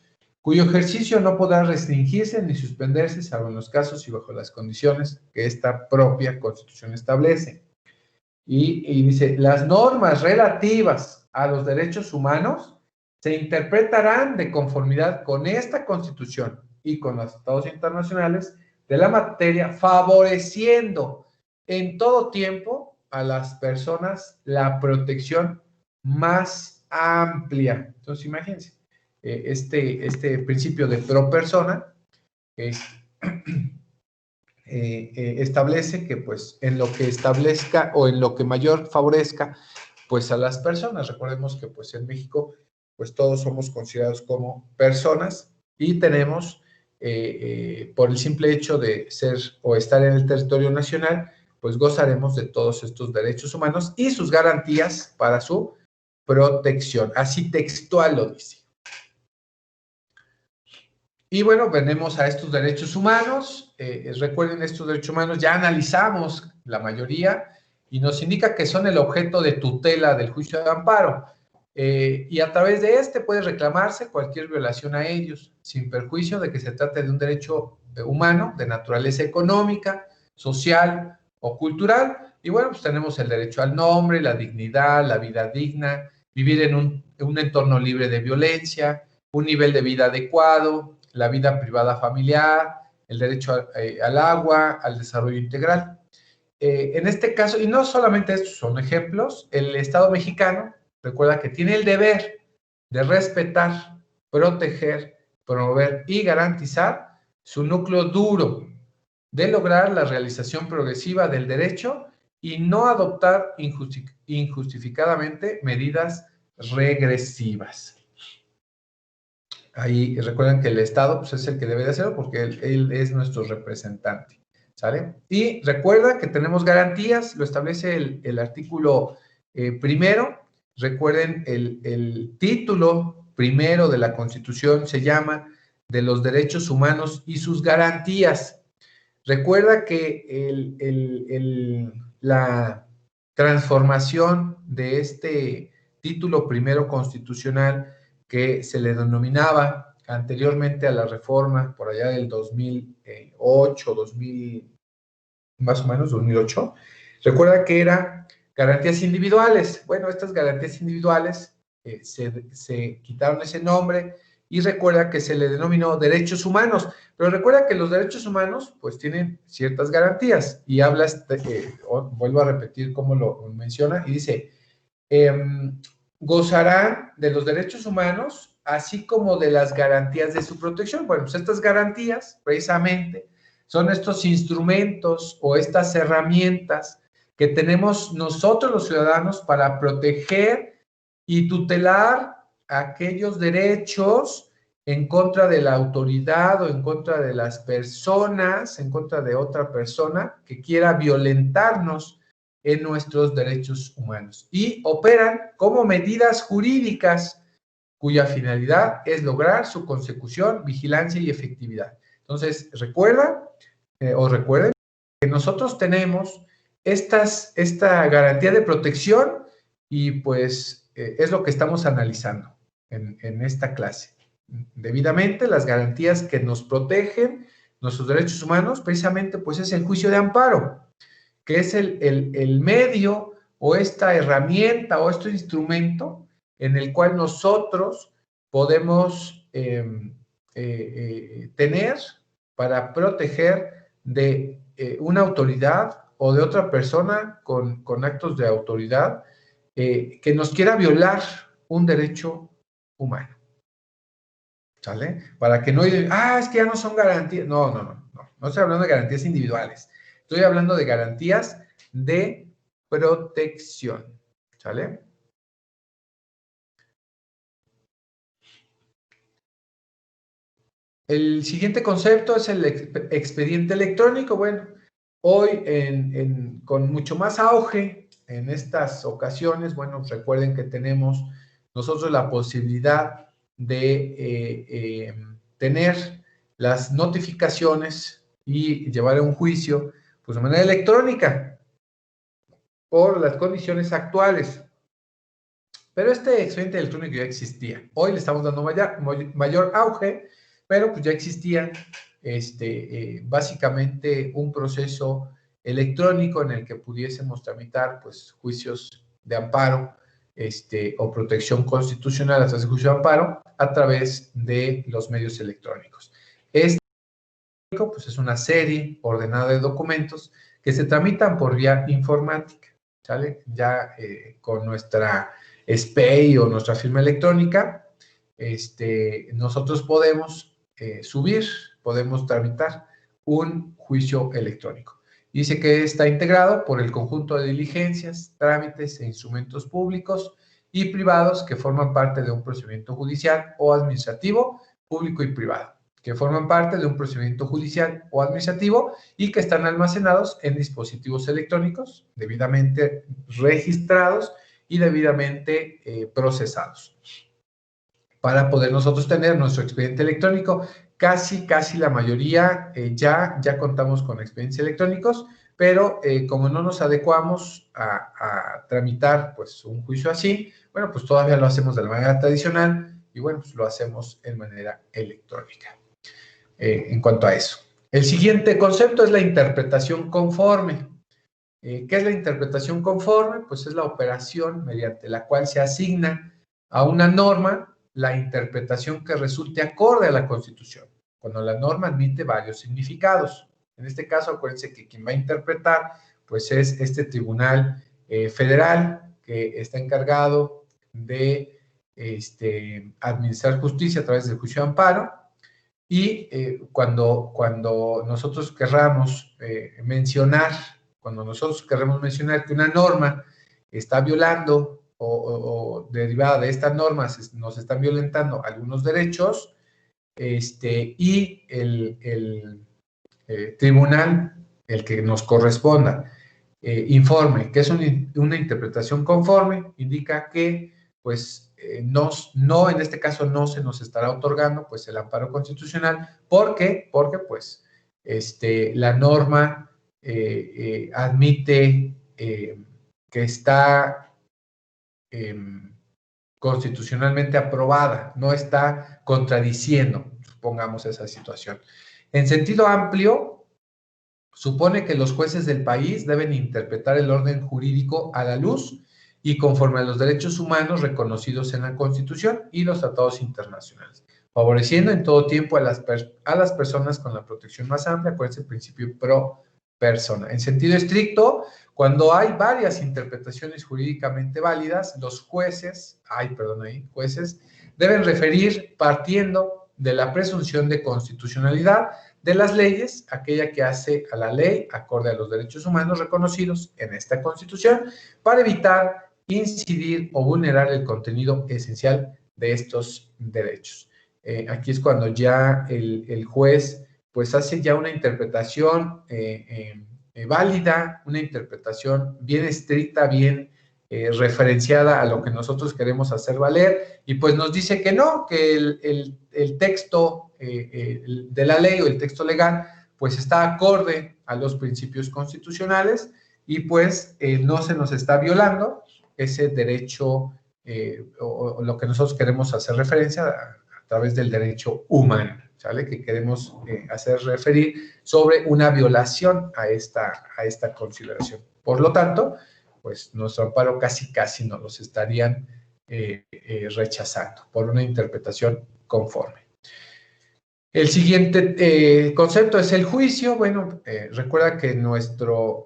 cuyo ejercicio no podrá restringirse ni suspenderse, salvo en los casos y bajo las condiciones que esta propia Constitución establece. Y dice, las normas relativas a los derechos humanos se interpretarán de conformidad con esta Constitución y con los tratados internacionales de la materia, favoreciendo en todo tiempo a las personas la protección más amplia. Entonces, imagínense, este principio de pro persona establece que, pues, en lo que establezca o en lo que mayor favorezca, pues, a las personas. Recordemos que, pues, en México, pues, todos somos considerados como personas y tenemos, por el simple hecho de ser o estar en el territorio nacional, pues, gozaremos de todos estos derechos humanos y sus garantías para su protección. Así textual lo dice. Y bueno, venimos a estos derechos humanos. Recuerden, estos derechos humanos ya analizamos la mayoría y nos indica que son el objeto de tutela del juicio de amparo. Y a través de este puede reclamarse cualquier violación a ellos, sin perjuicio de que se trate de un derecho humano de naturaleza económica, social o cultural. Y bueno, pues tenemos el derecho al nombre, la dignidad, la vida digna, vivir en un entorno libre de violencia, un nivel de vida adecuado, la vida privada familiar, el derecho al agua, al desarrollo integral. En este caso, y no solamente estos son ejemplos, el Estado mexicano recuerda que tiene el deber de respetar, proteger, promover y garantizar su núcleo duro, de lograr la realización progresiva del derecho y no adoptar injustificadamente medidas regresivas. Ahí recuerden que el Estado, pues, es el que debe de hacerlo porque él es nuestro representante, ¿sale? Y recuerda que tenemos garantías, lo establece el artículo primero. Recuerden, el título primero de la Constitución se llama de los derechos humanos y sus garantías. Recuerda que la transformación de este título primero constitucional, que se le denominaba anteriormente a la reforma, por allá del 2008, 2000, más o menos 2008, recuerda que era garantías individuales. Bueno, estas garantías individuales se quitaron ese nombre y recuerda que se le denominó derechos humanos, pero recuerda que los derechos humanos pues tienen ciertas garantías y vuelvo a repetir cómo lo menciona y dice, gozarán de los derechos humanos, así como de las garantías de su protección. Bueno, pues estas garantías, precisamente, son estos instrumentos o estas herramientas que tenemos nosotros los ciudadanos para proteger y tutelar aquellos derechos en contra de la autoridad o en contra de las personas, en contra de otra persona que quiera violentarnos en nuestros derechos humanos y operan como medidas jurídicas cuya finalidad es lograr su consecución, vigilancia y efectividad. Entonces, recuerden que nosotros tenemos esta garantía de protección y pues es lo que estamos analizando en esta clase. Debidamente, las garantías que nos protegen nuestros derechos humanos, precisamente pues es el juicio de amparo, que es el medio o esta herramienta o este instrumento en el cual nosotros podemos tener para proteger de una autoridad o de otra persona con actos de autoridad que nos quiera violar un derecho humano. ¿Sale? Para que no digan, es que ya no son garantías. No estoy hablando de garantías individuales. Estoy hablando de garantías de protección, ¿sale? El siguiente concepto es el expediente electrónico. Bueno, hoy con mucho más auge en estas ocasiones, bueno, recuerden que tenemos nosotros la posibilidad de tener las notificaciones y llevar a un juicio pues de manera electrónica por las condiciones actuales. Pero este expediente electrónico ya existía. Hoy le estamos dando mayor auge, pero pues ya existía básicamente un proceso electrónico en el que pudiésemos tramitar pues juicios de amparo o protección constitucional a través de juicio de amparo a través de los medios electrónicos. Este pues es una serie ordenada de documentos que se tramitan por vía informática, ¿sale? Ya con nuestra SPEI o nuestra firma electrónica, nosotros podemos subir, podemos tramitar un juicio electrónico. Dice que está integrado por el conjunto de diligencias, trámites e instrumentos públicos y privados que forman parte de un procedimiento judicial o administrativo, público y privado, que forman parte de un procedimiento judicial o administrativo y que están almacenados en dispositivos electrónicos debidamente registrados y debidamente procesados. Para poder nosotros tener nuestro expediente electrónico, casi la mayoría ya contamos con expedientes electrónicos, pero como no nos adecuamos a tramitar pues un juicio así, bueno, pues todavía lo hacemos de la manera tradicional y bueno, pues lo hacemos en manera electrónica. En cuanto a eso. El siguiente concepto es la interpretación conforme. ¿Qué es la interpretación conforme? Pues es la operación mediante la cual se asigna a una norma la interpretación que resulte acorde a la Constitución, cuando la norma admite varios significados. En este caso, acuérdense que quien va a interpretar pues es este tribunal federal que está encargado de administrar justicia a través del juicio de amparo. Y cuando nosotros querramos mencionar que una norma está violando o derivada de esta norma nos están violentando algunos derechos, y el tribunal, el que nos corresponda, informe que es una interpretación conforme, indica que pues no, en este caso no se nos estará otorgando pues el amparo constitucional. ¿Por qué? Porque pues la norma admite que está constitucionalmente aprobada, no está contradiciendo, supongamos esa situación. En sentido amplio, supone que los jueces del país deben interpretar el orden jurídico a la luz y conforme a los derechos humanos reconocidos en la Constitución y los tratados internacionales, favoreciendo en todo tiempo a las personas con la protección más amplia, con ese principio pro persona. En sentido estricto, cuando hay varias interpretaciones jurídicamente válidas, los jueces deben referir partiendo de la presunción de constitucionalidad de las leyes, aquella que hace a la ley acorde a los derechos humanos reconocidos en esta Constitución, para evitar incidir o vulnerar el contenido esencial de estos derechos. Aquí es cuando ya el juez pues hace ya una interpretación válida, una interpretación bien estricta, bien referenciada a lo que nosotros queremos hacer valer, y pues nos dice que no, que el texto de la ley o el texto legal pues está acorde a los principios constitucionales y pues no se nos está violando ese derecho o lo que nosotros queremos hacer referencia a través del derecho humano, ¿sale? Que queremos hacer referir sobre una violación a esta consideración. Por lo tanto, pues nuestro amparo casi nos los estarían rechazando por una interpretación conforme. El siguiente concepto es el juicio. Bueno, recuerda que nuestro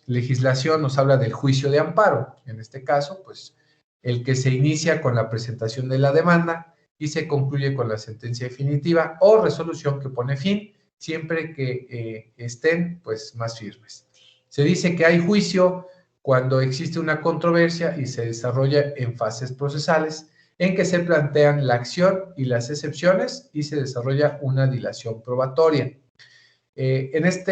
legislación nos habla del juicio de amparo. En este caso, pues, el que se inicia con la presentación de la demanda y se concluye con la sentencia definitiva o resolución que pone fin, siempre que estén, pues, más firmes. Se dice que hay juicio cuando existe una controversia y se desarrolla en fases procesales en que se plantean la acción y las excepciones y se desarrolla una dilación probatoria. En esta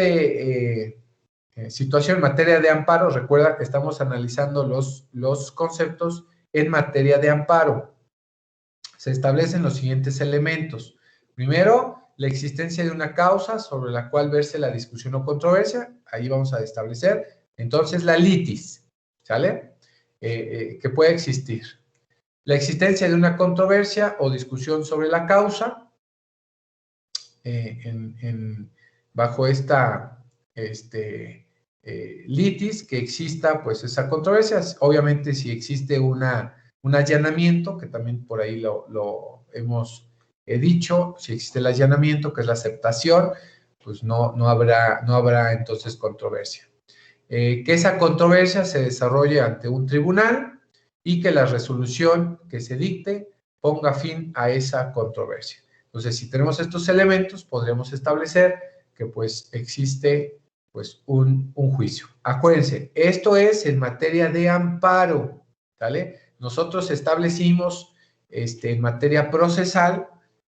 situación en materia de amparo, recuerda que estamos analizando los conceptos en materia de amparo. Se establecen los siguientes elementos. Primero, la existencia de una causa sobre la cual verse la discusión o controversia. Ahí vamos a establecer. Entonces, la litis, ¿sale? Que puede existir. La existencia de una controversia o discusión sobre la causa. Bajo esta litis, que exista pues esa controversia. Obviamente, si existe un allanamiento, que también por ahí lo hemos dicho, si existe el allanamiento, que es la aceptación, pues no habrá entonces controversia. Que esa controversia se desarrolle ante un tribunal y que la resolución que se dicte ponga fin a esa controversia. Entonces, si tenemos estos elementos, podremos establecer que pues existe pues un juicio. Acuérdense, esto es en materia de amparo, ¿vale? Nosotros establecimos en materia procesal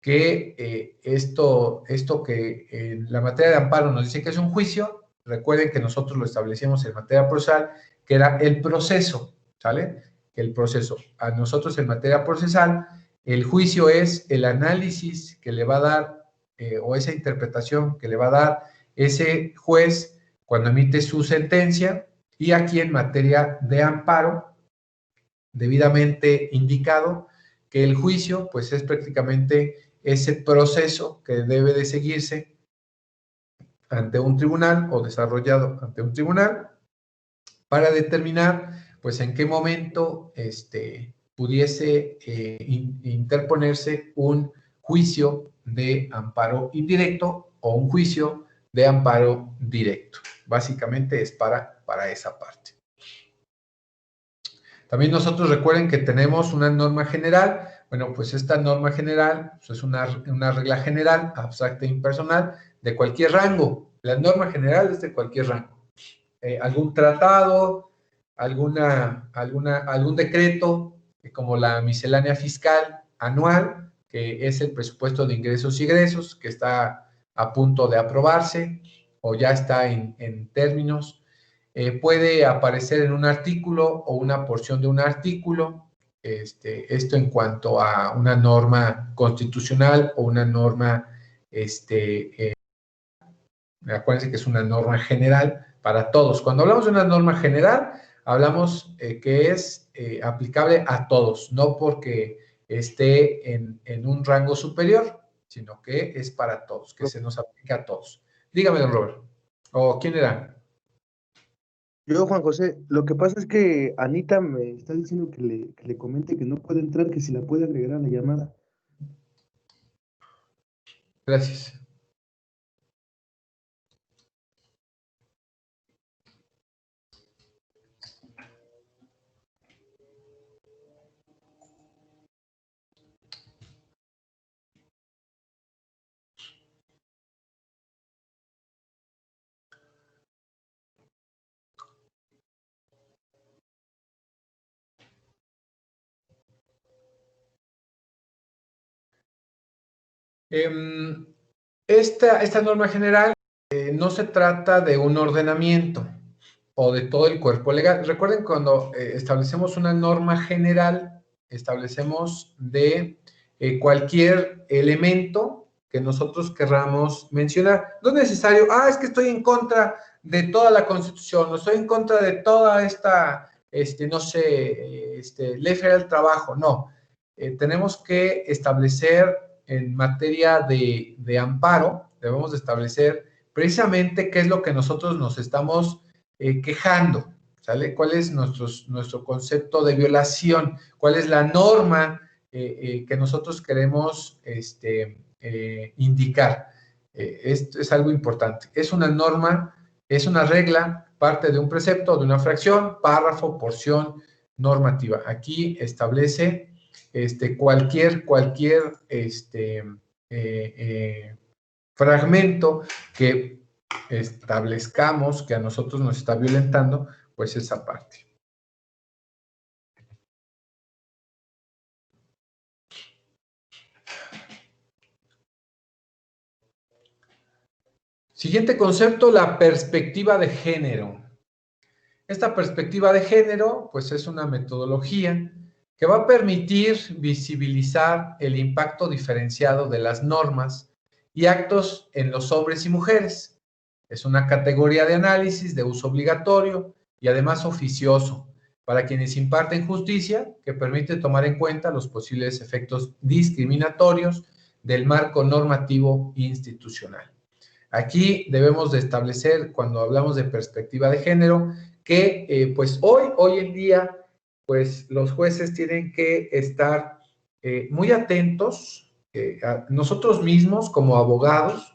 que esto que en la materia de amparo nos dice que es un juicio. Recuerden que nosotros lo establecimos en materia procesal, que era el proceso, ¿sale? El proceso. A nosotros en materia procesal, el juicio es el análisis que le va a dar o esa interpretación que le va a dar ese juez cuando emite su sentencia, y aquí en materia de amparo, debidamente indicado que el juicio pues es prácticamente ese proceso que debe de seguirse ante un tribunal o desarrollado ante un tribunal para determinar pues en qué momento pudiese interponerse un juicio de amparo indirecto o un juicio de amparo directo. Básicamente es para esa parte. También nosotros recuerden que tenemos una norma general. Bueno, pues esta norma general pues es una regla general, abstracta e impersonal, de cualquier rango. La norma general es de cualquier rango. Algún tratado, algún decreto, como la miscelánea fiscal anual, que es el presupuesto de ingresos y egresos, que está a punto de aprobarse o ya está en términos. Puede aparecer en un artículo o una porción de un artículo. Esto en cuanto a una norma constitucional o una norma, acuérdense que es una norma general para todos. Cuando hablamos de una norma general, hablamos que es aplicable a todos, no porque esté en un rango superior, sino que es para todos, que se nos aplica a todos. Dígame, don Robert. ¿O quién era? Yo, Juan José, lo que pasa es que Anita me está diciendo que le comente que no puede entrar, que si la puede agregar a la llamada. Gracias. Esta norma general no se trata de un ordenamiento o de todo el cuerpo legal. Recuerden, cuando establecemos una norma general, establecemos de cualquier elemento que nosotros querramos mencionar. No es necesario, es que estoy en contra de toda la Constitución, o estoy en contra de toda esta, no sé, ley federal del trabajo. No, tenemos que establecer en materia de amparo, debemos de establecer precisamente qué es lo que nosotros nos estamos quejando, ¿sale? ¿Cuál es nuestro concepto de violación? ¿Cuál es la norma que nosotros queremos indicar? Esto es algo importante. Es una norma, es una regla, parte de un precepto, de una fracción, párrafo, porción normativa. Aquí establece cualquier fragmento que establezcamos que a nosotros nos está violentando, pues esa parte. Siguiente concepto, la perspectiva de género. Esta perspectiva de género, pues es una metodología que va a permitir visibilizar el impacto diferenciado de las normas y actos en los hombres y mujeres. Es una categoría de análisis de uso obligatorio y además oficioso para quienes imparten justicia, que permite tomar en cuenta los posibles efectos discriminatorios del marco normativo institucional. Aquí debemos de establecer, cuando hablamos de perspectiva de género, que pues hoy en día, pues los jueces tienen que estar muy atentos, nosotros mismos como abogados,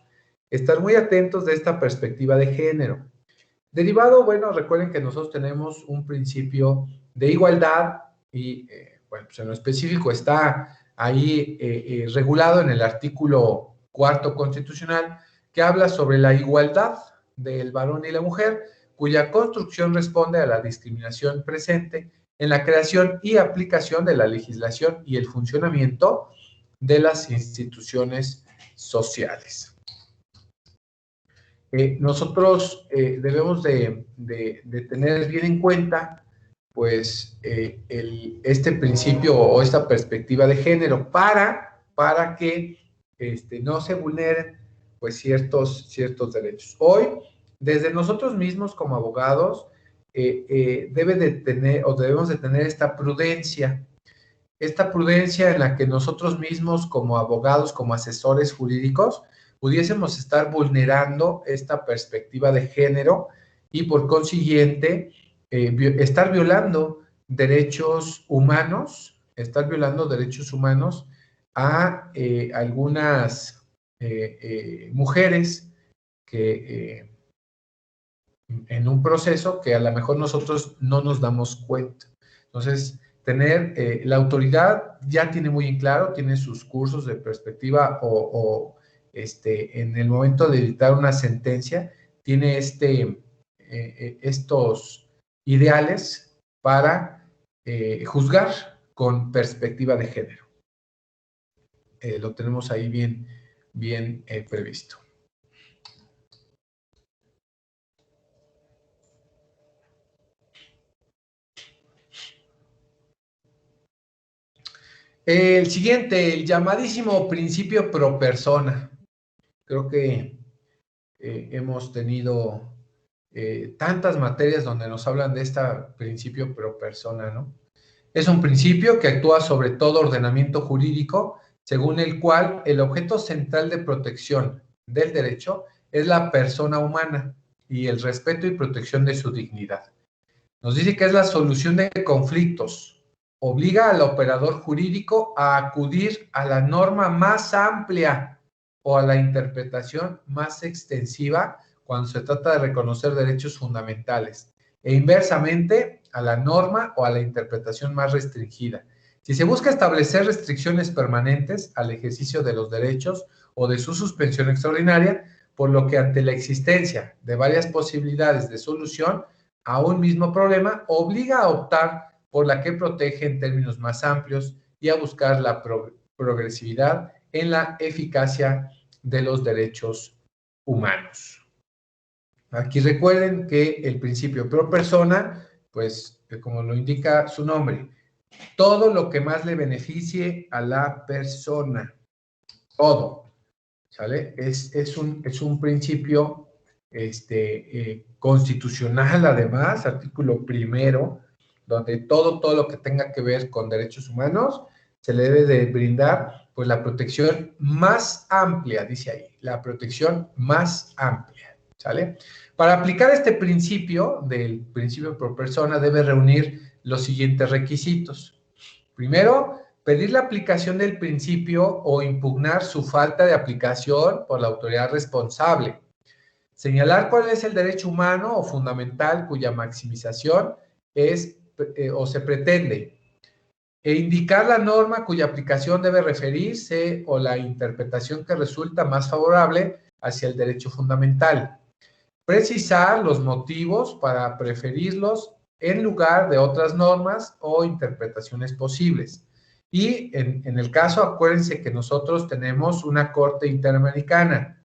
estar muy atentos de esta perspectiva de género. Derivado, bueno, recuerden que nosotros tenemos un principio de igualdad y, bueno, pues en lo específico está ahí regulado en el artículo 4 constitucional, que habla sobre la igualdad del varón y la mujer, cuya construcción responde a la discriminación presente en la creación y aplicación de la legislación y el funcionamiento de las instituciones sociales. Nosotros debemos de tener bien en cuenta, pues, este principio o esta perspectiva de género para que no se vulneren, pues, ciertos derechos. Hoy, desde nosotros mismos como abogados, debemos de tener esta prudencia en la que nosotros mismos como abogados, como asesores jurídicos, pudiésemos estar vulnerando esta perspectiva de género y por consiguiente estar violando derechos humanos, a algunas mujeres que en un proceso que a lo mejor nosotros no nos damos cuenta. Entonces, tener la autoridad ya tiene muy en claro, tiene sus cursos de perspectiva en el momento de dictar una sentencia, tiene estos ideales para juzgar con perspectiva de género. Lo tenemos ahí bien previsto. El siguiente, el llamadísimo principio pro persona. Creo que hemos tenido tantas materias donde nos hablan de este principio pro persona, ¿no? Es un principio que actúa sobre todo ordenamiento jurídico, según el cual el objeto central de protección del derecho es la persona humana y el respeto y protección de su dignidad. Nos dice que es la solución de conflictos. Obliga al operador jurídico a acudir a la norma más amplia o a la interpretación más extensiva cuando se trata de reconocer derechos fundamentales, e inversamente a la norma o a la interpretación más restringida. Si se busca establecer restricciones permanentes al ejercicio de los derechos o de su suspensión extraordinaria, por lo que ante la existencia de varias posibilidades de solución a un mismo problema, obliga a optar por la que protege en términos más amplios y a buscar la progresividad en la eficacia de los derechos humanos. Aquí recuerden que el principio pro persona, pues como lo indica su nombre, todo lo que más le beneficie a la persona, todo, ¿sale? Es un principio constitucional, además, artículo 1, donde todo lo que tenga que ver con derechos humanos se le debe de brindar pues la protección más amplia, dice ahí, la protección más amplia, ¿sale? Para aplicar este principio del principio pro persona debe reunir los siguientes requisitos. Primero, pedir la aplicación del principio o impugnar su falta de aplicación por la autoridad responsable. Señalar cuál es el derecho humano o fundamental cuya maximización es o se pretende, e indicar la norma cuya aplicación debe referirse o la interpretación que resulta más favorable hacia el derecho fundamental. Precisar los motivos para preferirlos en lugar de otras normas o interpretaciones posibles. Y en el caso, acuérdense que nosotros tenemos una Corte Interamericana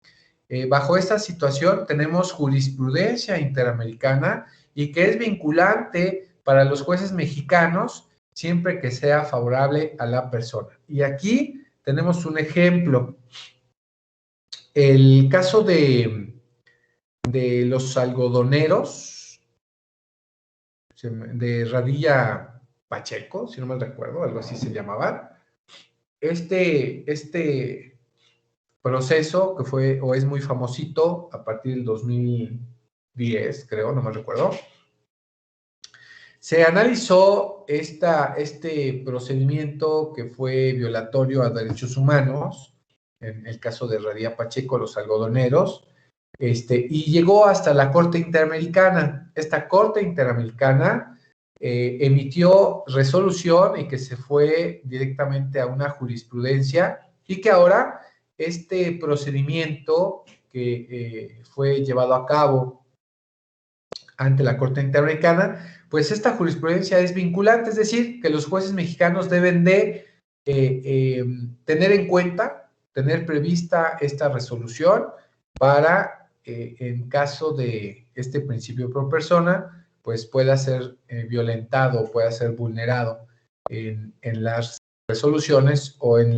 Bajo esta situación tenemos jurisprudencia interamericana y que es vinculante para los jueces mexicanos siempre que sea favorable a la persona. Y aquí tenemos un ejemplo. El caso de los algodoneros, de Radilla Pacheco, si no mal recuerdo, algo así se llamaban. Este proceso que fue o es muy famosito a partir del 2010, creo, no me recuerdo. Se analizó este procedimiento que fue violatorio a derechos humanos, en el caso de Radilla Pacheco, los algodoneros, y llegó hasta la Corte Interamericana. Esta Corte Interamericana emitió resolución y que se fue directamente a una jurisprudencia y que ahora este procedimiento que fue llevado a cabo ante la Corte Interamericana, pues esta jurisprudencia es vinculante, es decir, que los jueces mexicanos deben de tener en cuenta, tener prevista esta resolución para, en caso de este principio pro persona, pues pueda ser violentado, pueda ser vulnerado en las resoluciones o en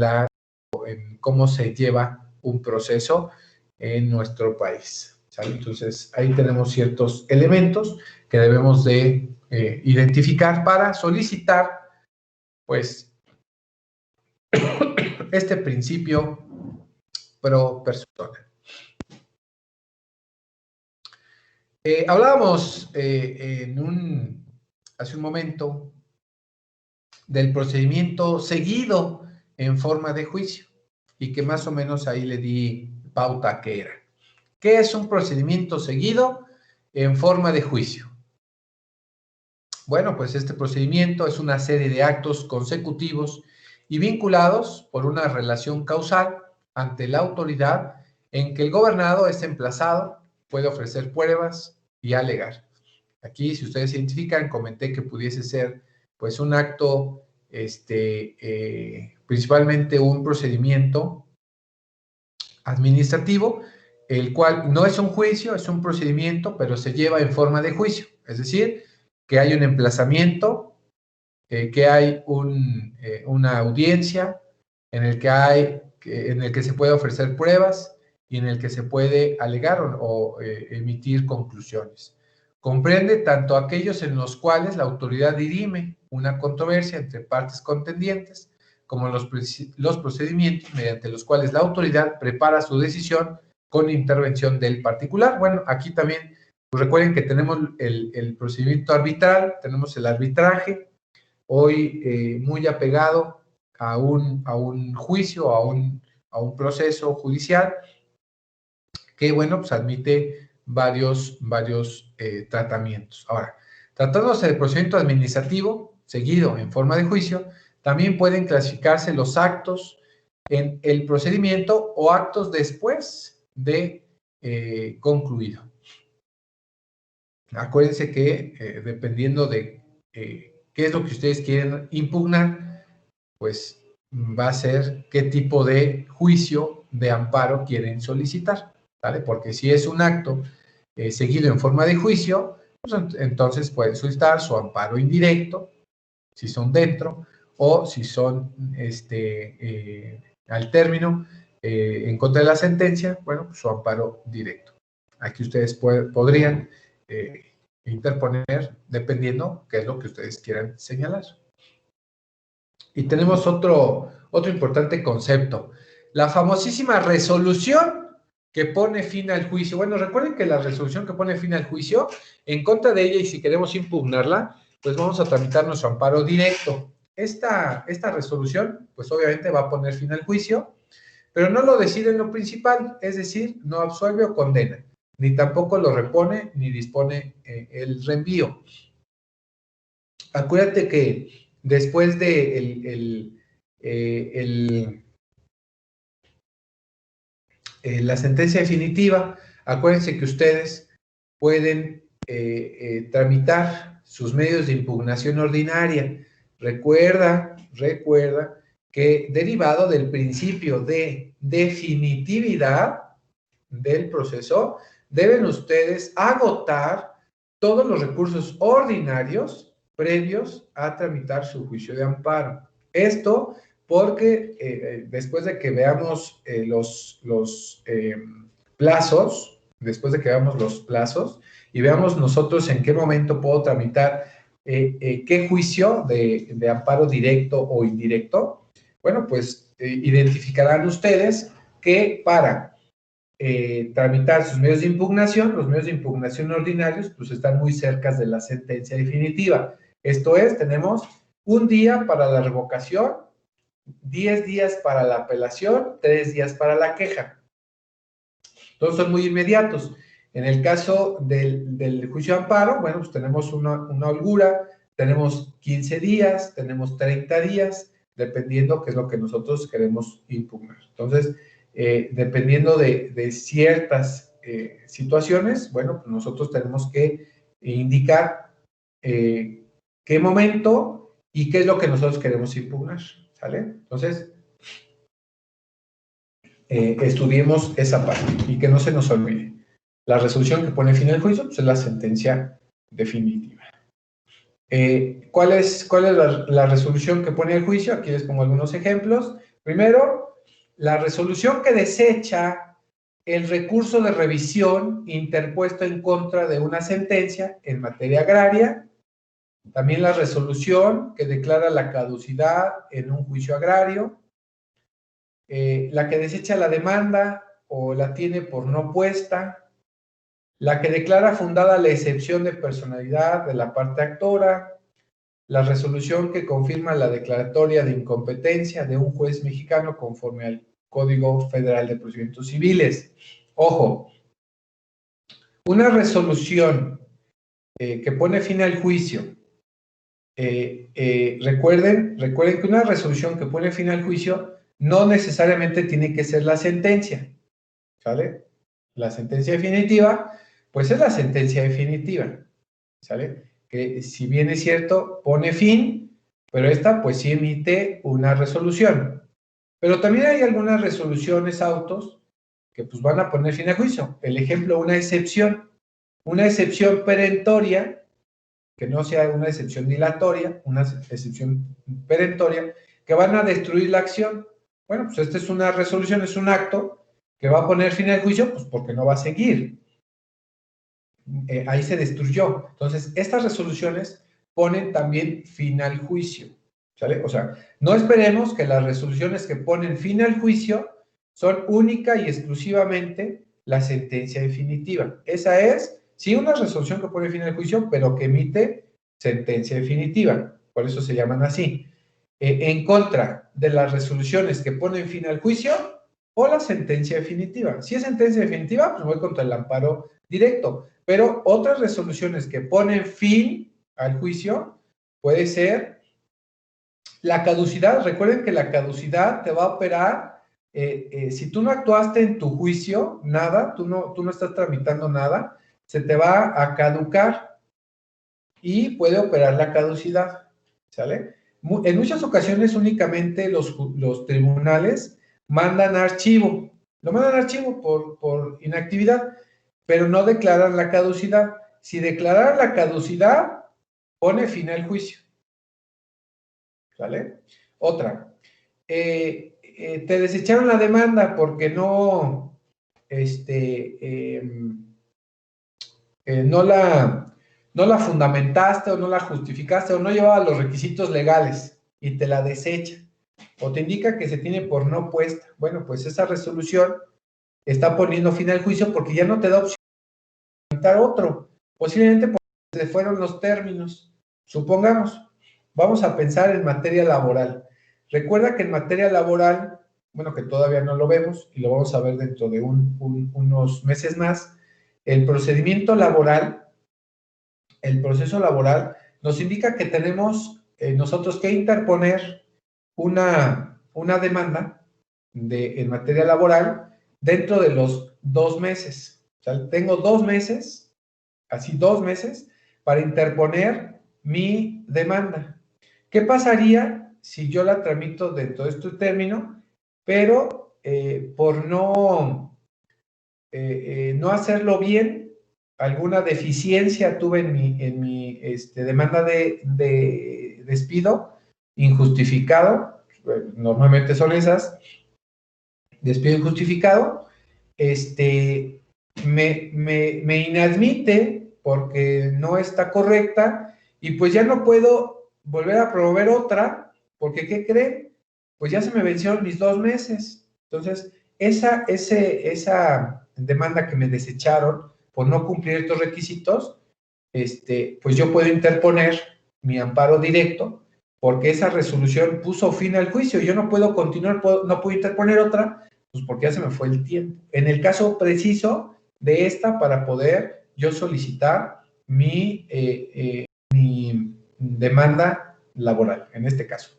cómo se lleva un proceso en nuestro país. ¿Sale? Entonces, ahí tenemos ciertos elementos que debemos de identificar para solicitar, pues, este principio pro persona. Hablábamos hace un momento del procedimiento seguido en forma de juicio y que más o menos ahí le di pauta a qué era. ¿Qué es un procedimiento seguido en forma de juicio? Bueno, pues este procedimiento es una serie de actos consecutivos y vinculados por una relación causal ante la autoridad en que el gobernado es emplazado, puede ofrecer pruebas y alegar. Aquí, si ustedes identifican, comenté que pudiese ser pues un acto, principalmente un procedimiento administrativo, el cual no es un juicio, es un procedimiento, pero se lleva en forma de juicio. Es decir, que hay un emplazamiento, que hay una audiencia en el que se puede ofrecer pruebas y en el que se puede alegar o emitir conclusiones. Comprende tanto aquellos en los cuales la autoridad dirime una controversia entre partes contendientes, como los procedimientos mediante los cuales la autoridad prepara su decisión con intervención del particular. Bueno, aquí también pues recuerden que tenemos el procedimiento arbitral, tenemos el arbitraje, hoy muy apegado a un juicio, a un proceso judicial, que bueno, pues admite varios tratamientos. Ahora, tratándose de procedimiento administrativo, seguido en forma de juicio, también pueden clasificarse los actos en el procedimiento o actos después de concluido. Acuérdense que dependiendo de qué es lo que ustedes quieren impugnar, pues va a ser qué tipo de juicio de amparo quieren solicitar, ¿vale? Porque si es un acto seguido en forma de juicio, pues entonces pueden solicitar su amparo indirecto, si son dentro, o si son al término, en contra de la sentencia, bueno, pues su amparo directo. Aquí ustedes podrían interponer dependiendo qué es lo que ustedes quieran señalar. Y tenemos otro importante concepto, la famosísima resolución que pone fin al juicio. Bueno, recuerden que la resolución que pone fin al juicio, en contra de ella y si queremos impugnarla, pues vamos a tramitar nuestro amparo directo. Esta resolución, pues obviamente va a poner fin al juicio, pero no lo decide en lo principal, es decir, no absuelve o condena, ni tampoco lo repone ni dispone el reenvío. Acuérdate que después de la sentencia definitiva, acuérdense que ustedes pueden tramitar sus medios de impugnación ordinaria. Recuerda que derivado del principio de definitividad, del proceso, deben ustedes agotar todos los recursos ordinarios previos a tramitar su juicio de amparo. Esto porque después de que veamos los plazos, y veamos nosotros en qué momento puedo tramitar qué juicio de amparo directo o indirecto, bueno, pues identificarán ustedes que para tramitar sus medios de impugnación, los medios de impugnación ordinarios, pues están muy cerca de la sentencia definitiva. Esto es, tenemos un día para la revocación, 10 días para la apelación, 3 días para la queja. Todos son muy inmediatos. En el caso del juicio de amparo, bueno, pues tenemos una holgura, tenemos 15 días, tenemos 30 días, dependiendo qué es lo que nosotros queremos impugnar. Entonces, dependiendo de ciertas situaciones, bueno, pues nosotros tenemos que indicar qué momento y qué es lo que nosotros queremos impugnar, ¿sale? Entonces, estudiemos esa parte y que no se nos olvide. La resolución que pone fin al juicio pues, es la sentencia definitiva. ¿Cuál es la resolución que pone el juicio? Aquí les pongo algunos ejemplos. Primero, la resolución que desecha el recurso de revisión interpuesto en contra de una sentencia en materia agraria. También la resolución que declara la caducidad en un juicio agrario. La que desecha la demanda o la tiene por no puesta. La que declara fundada la excepción de personalidad de la parte actora. La resolución que confirma la declaratoria de incompetencia de un juez mexicano conforme al Código Federal de Procedimientos Civiles. Ojo, una resolución que pone fin al juicio, recuerden que una resolución que pone fin al juicio no necesariamente tiene que ser la sentencia, ¿sale? La sentencia definitiva, pues es la sentencia definitiva, ¿sale? Que si bien es cierto, pone fin, pero esta pues sí emite una resolución. Pero también hay algunas resoluciones autos que pues van a poner fin al juicio. El ejemplo, una excepción perentoria, que no sea una excepción dilatoria, una excepción perentoria, que van a destruir la acción. Bueno, pues esta es una resolución, es un acto que va a poner fin al juicio, pues porque no va a seguir. Ahí se destruyó. Entonces, estas resoluciones ponen también fin al juicio, ¿sale? O sea, no esperemos que las resoluciones que ponen fin al juicio son única y exclusivamente la sentencia definitiva. Esa es, sí, una resolución que pone fin al juicio, pero que emite sentencia definitiva. Por eso se llaman así. En contra de las resoluciones que ponen fin al juicio o la sentencia definitiva. Si es sentencia definitiva, pues voy contra el amparo directo. Pero otras resoluciones que ponen fin al juicio puede ser la caducidad. Recuerden que la caducidad te va a operar si tú no actuaste en tu juicio, nada, tú no estás tramitando nada, se te va a caducar y puede operar la caducidad, ¿sale? En muchas ocasiones únicamente los tribunales mandan archivo, lo mandan archivo por inactividad, pero no declaran la caducidad. Si declaran la caducidad, pone fin al juicio, ¿sale? Otra, te desecharon la demanda porque no la fundamentaste o no la justificaste o no llevaba los requisitos legales y te la desecha o te indica que se tiene por no puesta. Bueno, pues esa resolución está poniendo fin al juicio porque ya no te da opción de tramitar otro, posiblemente porque se fueron los términos. Supongamos, vamos a pensar en materia laboral. Recuerda que en materia laboral, bueno, que todavía no lo vemos y lo vamos a ver dentro de unos meses más, el procedimiento laboral, el proceso laboral nos indica que tenemos nosotros que interponer una demanda en materia laboral dentro de los 2 meses. O sea, tengo 2 meses, así 2 meses, para interponer mi demanda. ¿Qué pasaría si yo la tramito dentro de este término, pero por no no hacerlo bien, alguna deficiencia tuve en mi demanda de despido injustificado, normalmente son esas, despido injustificado, me inadmite porque no está correcta y pues ya no puedo volver a promover otra, porque ¿qué creen? Pues ya se me vencieron mis 2 meses. Entonces, esa demanda que me desecharon por no cumplir estos requisitos, pues yo puedo interponer mi amparo directo porque esa resolución puso fin al juicio. Yo no puedo continuar, no puedo interponer otra, pues porque ya se me fue el tiempo. En el caso preciso de esta, para poder yo solicitar mi demanda laboral, en este caso.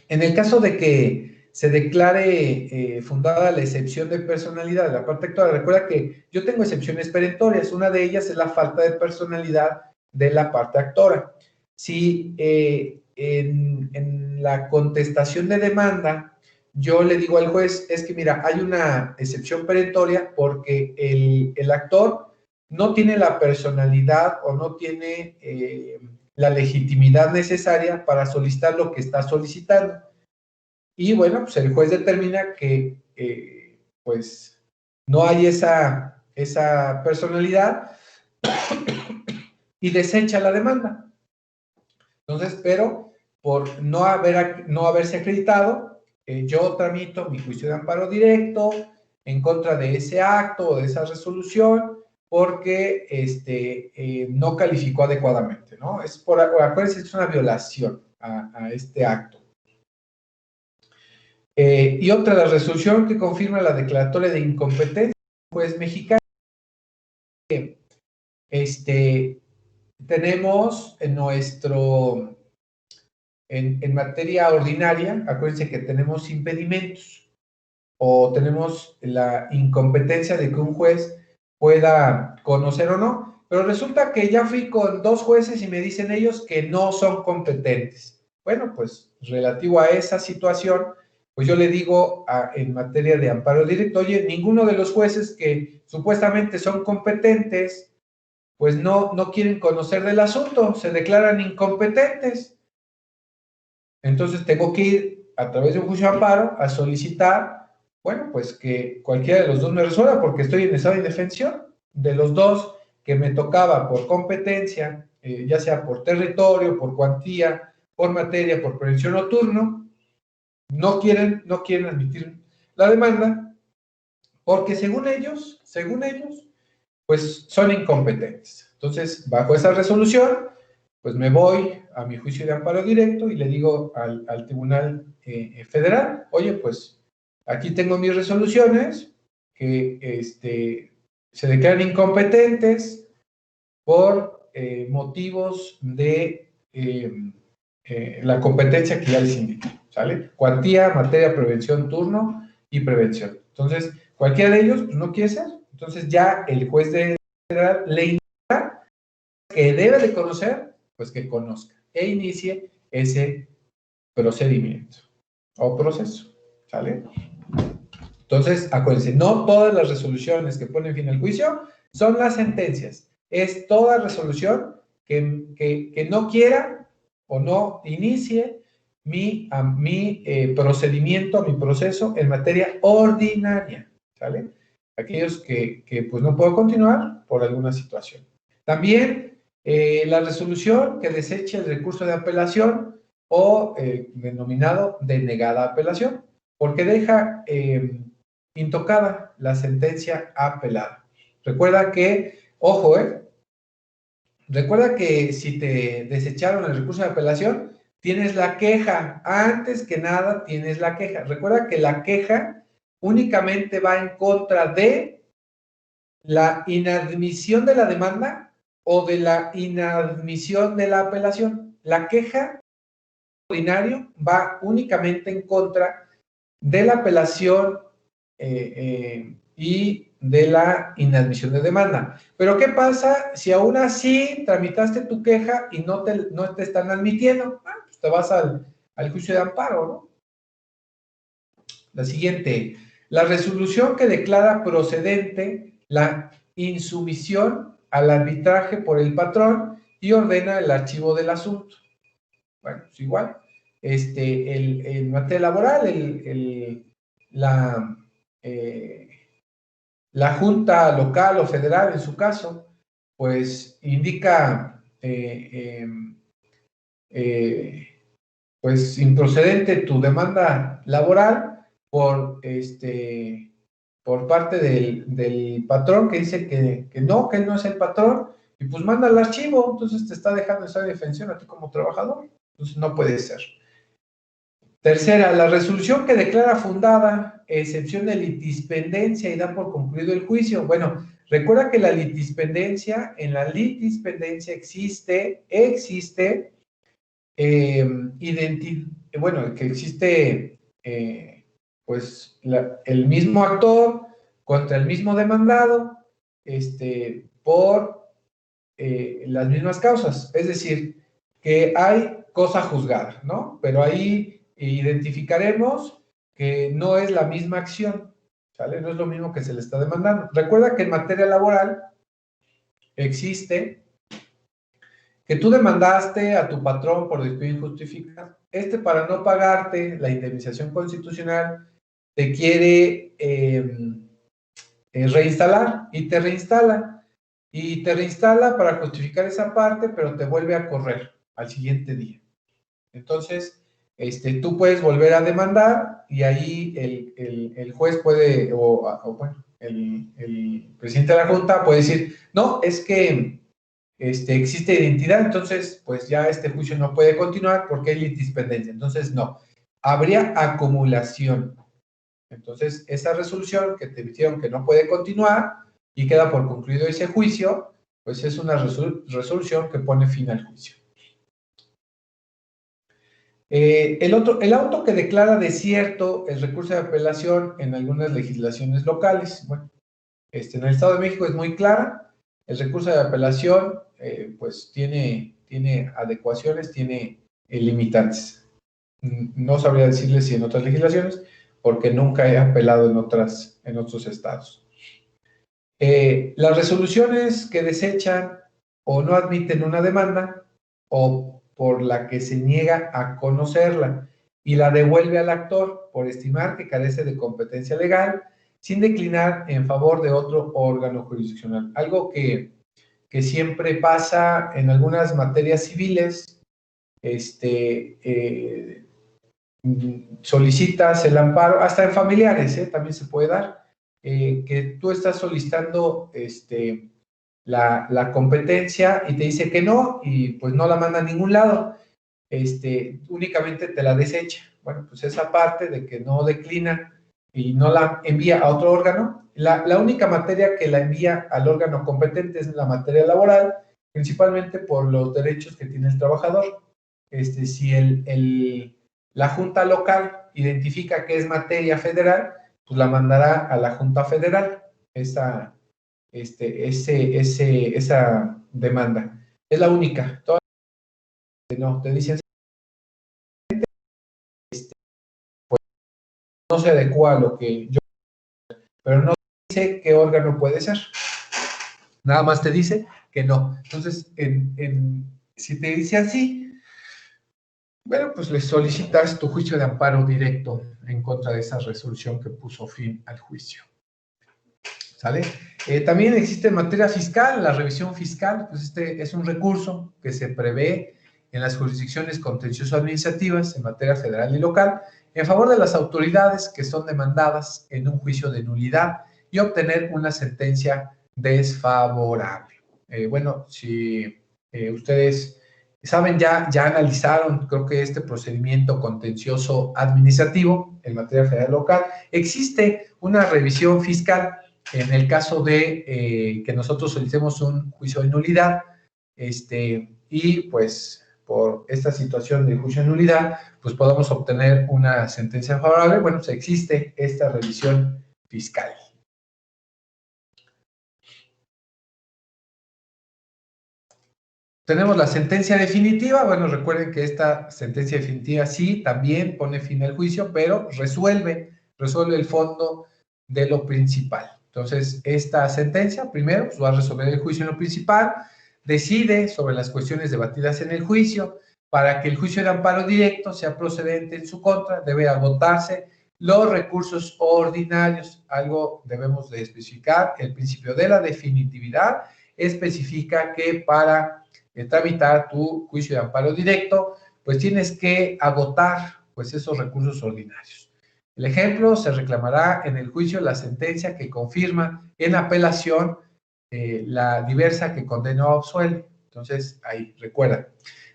En el caso de que se declare fundada la excepción de personalidad de la parte actora, recuerda que yo tengo excepciones perentorias. Una de ellas es la falta de personalidad de la parte actora. Si en la contestación de demanda yo le digo al juez, es que mira, hay una excepción perentoria porque el actor no tiene la personalidad o no tiene la legitimidad necesaria para solicitar lo que está solicitando. Y bueno, pues el juez determina que pues no hay esa personalidad y desecha la demanda. Entonces, pero por no haberse acreditado, yo tramito mi juicio de amparo directo en contra de ese acto o de esa resolución porque no calificó adecuadamente, ¿no? Acuérdense, es una violación a este acto. Y otra, la resolución que confirma la declaratoria de incompetencia, pues mexicano, tenemos en materia ordinaria, acuérdense que tenemos impedimentos o tenemos la incompetencia de que un juez pueda conocer o no, pero resulta que ya fui con 2 jueces y me dicen ellos que no son competentes. Bueno, pues relativo a esa situación, pues yo le digo en materia de amparo directo, oye, ninguno de los jueces que supuestamente son competentes, pues no quieren conocer del asunto, se declaran incompetentes. Entonces tengo que ir a través de un juicio de amparo a solicitar, bueno, pues que cualquiera de los dos me resuelva porque estoy en estado de indefensión. De los dos que me tocaba por competencia, ya sea por territorio, por cuantía, por materia, por prevención o turno, no quieren admitir la demanda porque según ellos, pues son incompetentes. Entonces, bajo esa resolución, pues me voy a mi juicio de amparo directo y le digo al Tribunal Federal, oye, pues aquí tengo mis resoluciones que se declaran incompetentes por motivos de la competencia que ya les indiqué, ¿sale? Cuantía, materia, prevención, turno y prevención. Entonces, cualquiera de ellos pues, no quiere ser. Entonces ya el juez federal le indica que debe de conocer, pues que conozca e inicie ese procedimiento o proceso, ¿sale? Entonces, acuérdense, no todas las resoluciones que ponen fin al juicio son las sentencias. Es toda resolución que no quiera o no inicie mi procedimiento, mi proceso en materia ordinaria, ¿sale? Aquellos que pues no puedo continuar por alguna situación. También la resolución que deseche el recurso de apelación o denominado denegada apelación, porque deja intocada la sentencia apelada. Recuerda que, ojo, recuerda que si te desecharon el recurso de apelación, tienes la queja. Antes que nada, tienes la queja. Recuerda que la queja únicamente va en contra de la inadmisión de la demanda o de la inadmisión de la apelación. La queja ordinario va únicamente en contra de la apelación y de la inadmisión de demanda. Pero ¿qué pasa si aún así tramitaste tu queja y no te están admitiendo? Pues te vas al juicio de amparo, ¿no? La siguiente, La resolución que declara procedente la insumisión al arbitraje por el patrón y ordena el archivo del asunto. Bueno, pues igual. En materia laboral, la Junta local o federal, en su caso, pues indica pues improcedente tu demanda laboral por parte del patrón que dice que él no es el patrón, y pues manda el archivo, entonces te está dejando esa defensión a ti como trabajador, entonces no puede ser. Tercera, la resolución que declara fundada excepción de litispendencia y da por concluido el juicio. Bueno, recuerda que la litispendencia, en la litispendencia existe que existe pues el mismo actor contra el mismo demandado por las mismas causas, es decir, que hay cosa juzgada, ¿no? Pero ahí identificaremos que no es la misma acción, ¿sale? No es lo mismo que se le está demandando. Recuerda que en materia laboral existe que tú demandaste a tu patrón por despido injustificado. Para no pagarte la indemnización constitucional, te quiere reinstalar y te reinstala. Y te reinstala para justificar esa parte, pero te vuelve a correr al siguiente día. Entonces, tú puedes volver a demandar y ahí el juez puede, bueno, el presidente de la Junta puede decir, no, es que existe identidad, entonces pues ya este juicio no puede continuar porque hay litispendencia. Entonces no, habría acumulación. Entonces esa resolución que te dijeron que no puede continuar y queda por concluido ese juicio, pues es una resolución que pone fin al juicio. El auto que declara desierto el recurso de apelación en algunas legislaciones locales. Bueno, en el Estado de México es muy clara. El recurso de apelación, pues tiene adecuaciones, tiene limitantes. No sabría decirles si en otras legislaciones, porque nunca he apelado en otros estados. Las resoluciones que desechan o no admiten una demanda o por la que se niega a conocerla y la devuelve al actor por estimar que carece de competencia legal, sin declinar en favor de otro órgano jurisdiccional. Algo que siempre pasa en algunas materias civiles, solicitas el amparo, hasta en familiares, también se puede dar, que tú estás solicitando la competencia y te dice que no, y pues no la manda a ningún lado, únicamente te la desecha. Bueno, pues esa parte de que no declina y no la envía a otro órgano, la única materia que la envía al órgano competente es la materia laboral, principalmente por los derechos que tiene el trabajador. Si la Junta local identifica que es materia federal, pues la mandará a la Junta federal, esa demanda. Es la única. Todas, no, te dicen pues no se adecua a lo que yo, pero no dice qué órgano puede ser. Nada más te dice que no. Entonces, si te dice así, bueno, pues le solicitas tu juicio de amparo directo en contra de esa resolución que puso fin al juicio. ¿Sale? También existe en materia fiscal, la revisión fiscal, pues es un recurso que se prevé en las jurisdicciones contencioso-administrativas en materia federal y local en favor de las autoridades que son demandadas en un juicio de nulidad y obtener una sentencia desfavorable. Bueno, si ustedes saben, ya analizaron, creo que este procedimiento contencioso administrativo en materia federal y local, existe una revisión fiscal en el caso de que nosotros solicitemos un juicio de nulidad, y pues por esta situación de juicio de nulidad, pues podamos obtener una sentencia favorable. Bueno, pues existe esta revisión fiscal. Tenemos la sentencia definitiva. Bueno, recuerden que esta sentencia definitiva sí también pone fin al juicio, pero resuelve el fondo de lo principal. Entonces, esta sentencia, primero, pues, va a resolver el juicio en lo principal, decide sobre las cuestiones debatidas en el juicio. Para que el juicio de amparo directo sea procedente en su contra, debe agotarse los recursos ordinarios. Algo debemos de especificar: el principio de la definitividad especifica que para tramitar tu juicio de amparo directo, pues tienes que agotar pues esos recursos ordinarios. El ejemplo: se reclamará en el juicio la sentencia que confirma en apelación la diversa que condena o absuelve. Entonces, ahí, recuerda,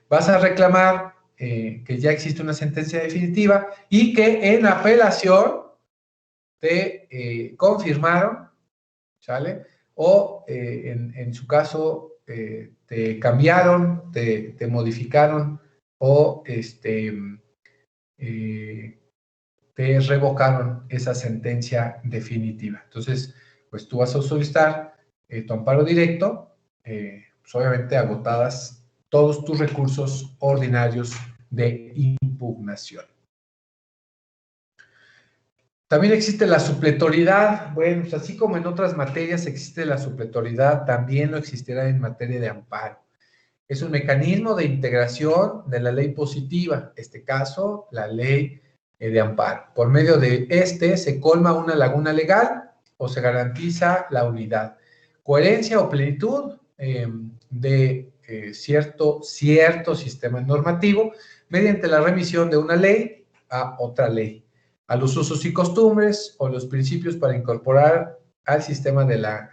vas a reclamar que ya existe una sentencia definitiva y que en apelación te confirmaron, ¿sale? O en su caso te cambiaron, te modificaron o te revocaron esa sentencia definitiva. Entonces, pues tú vas a solicitar tu amparo directo, pues obviamente agotadas todos tus recursos ordinarios de impugnación. También existe la supletoriedad. Bueno, pues así como en otras materias existe la supletoriedad, también lo existirá en materia de amparo. Es un mecanismo de integración de la ley positiva, en este caso, la ley de amparo. Por medio de este se colma una laguna legal o se garantiza la unidad, coherencia o plenitud de cierto sistema normativo mediante la remisión de una ley a otra ley, a los usos y costumbres o los principios para incorporar al sistema de la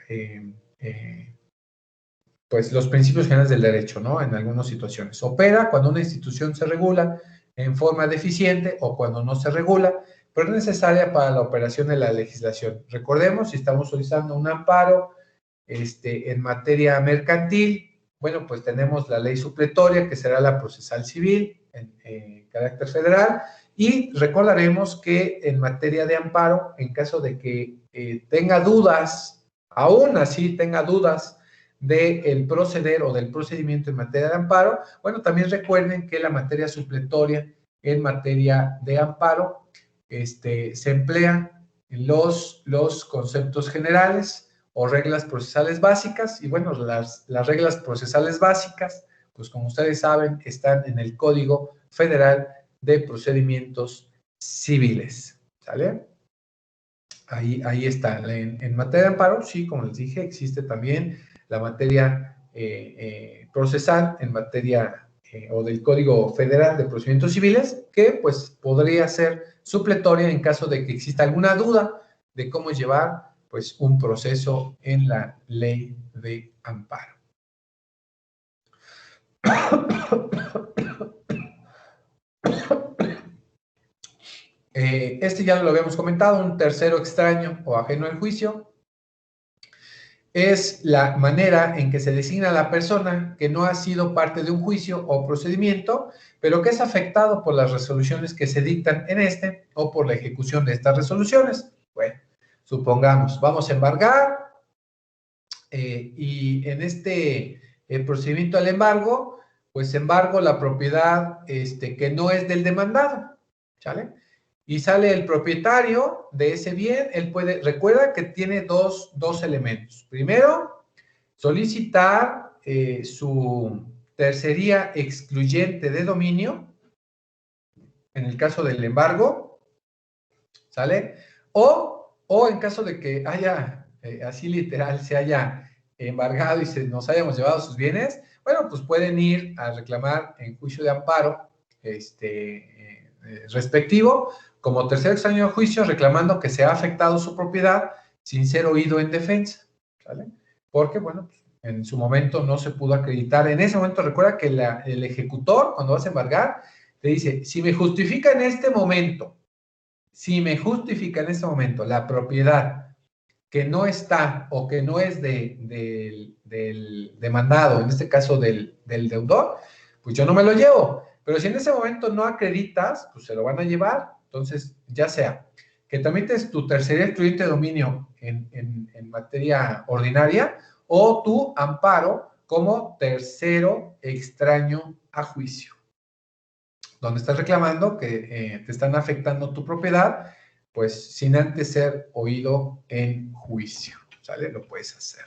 pues los principios generales del derecho, ¿no? En algunas situaciones. Opera cuando una institución se regula en forma deficiente o cuando no se regula, pero es necesaria para la operación de la legislación. Recordemos, si estamos solicitando un amparo en materia mercantil, bueno, pues tenemos la ley supletoria, que será la procesal civil en carácter federal, y recordaremos que en materia de amparo, en caso de que tenga dudas, aún así tenga dudas del proceder o del procedimiento en materia de amparo, bueno, también recuerden que la materia supletoria en materia de amparo se emplean los conceptos generales o reglas procesales básicas, y bueno, las reglas procesales básicas, pues como ustedes saben, están en el Código Federal de Procedimientos Civiles, ¿sale? Ahí está. En materia de amparo, sí, como les dije, existe también la materia procesal en materia o del Código Federal de Procedimientos Civiles, que pues podría ser supletoria en caso de que exista alguna duda de cómo llevar pues un proceso en la ley de amparo. Ya lo habíamos comentado: un tercero extraño o ajeno al juicio es la manera en que se designa a la persona que no ha sido parte de un juicio o procedimiento, pero que es afectado por las resoluciones que se dictan en o por la ejecución de estas resoluciones. Bueno, supongamos, vamos a embargar y en procedimiento al embargo, pues embargo la propiedad que no es del demandado, ¿sale? Y sale el propietario de ese bien. Él recuerda que tiene dos elementos. Primero, solicitar su tercería excluyente de dominio, en el caso del embargo, ¿sale? O en caso de que haya, así literal, se haya embargado y nos hayamos llevado sus bienes, bueno, pues pueden ir a reclamar en juicio de amparo respectivo, como tercer extraño al juicio, reclamando que se ha afectado su propiedad sin ser oído en defensa, ¿sale? Porque, bueno, pues, en su momento no se pudo acreditar. En ese momento, recuerda que el ejecutor, cuando vas a embargar, te dice: si me justifica en este momento la propiedad que no está o que no es del demandado, en este caso del deudor, pues yo no me lo llevo. Pero si en ese momento no acreditas, pues se lo van a llevar. Entonces, ya sea que tramites tu tercería excluyente de dominio en materia ordinaria o tu amparo como tercero extraño a juicio, donde estás reclamando que te están afectando tu propiedad pues sin antes ser oído en juicio, ¿sale? Lo puedes hacer.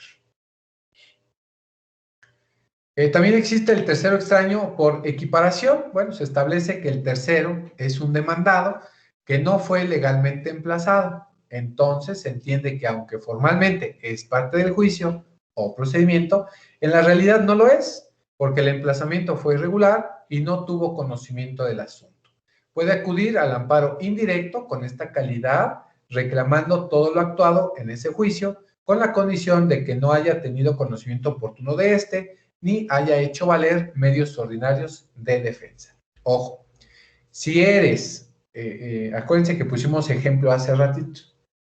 También existe el tercero extraño por equiparación. Bueno, se establece que el tercero es un demandado que no fue legalmente emplazado. Entonces se entiende que aunque formalmente es parte del juicio o procedimiento, en la realidad no lo es, porque el emplazamiento fue irregular y no tuvo conocimiento del asunto. Puede acudir al amparo indirecto con esta calidad, reclamando todo lo actuado en ese juicio, con la condición de que no haya tenido conocimiento oportuno de este, ni haya hecho valer medios ordinarios de defensa. Ojo, si eres, acuérdense que pusimos ejemplo hace ratito,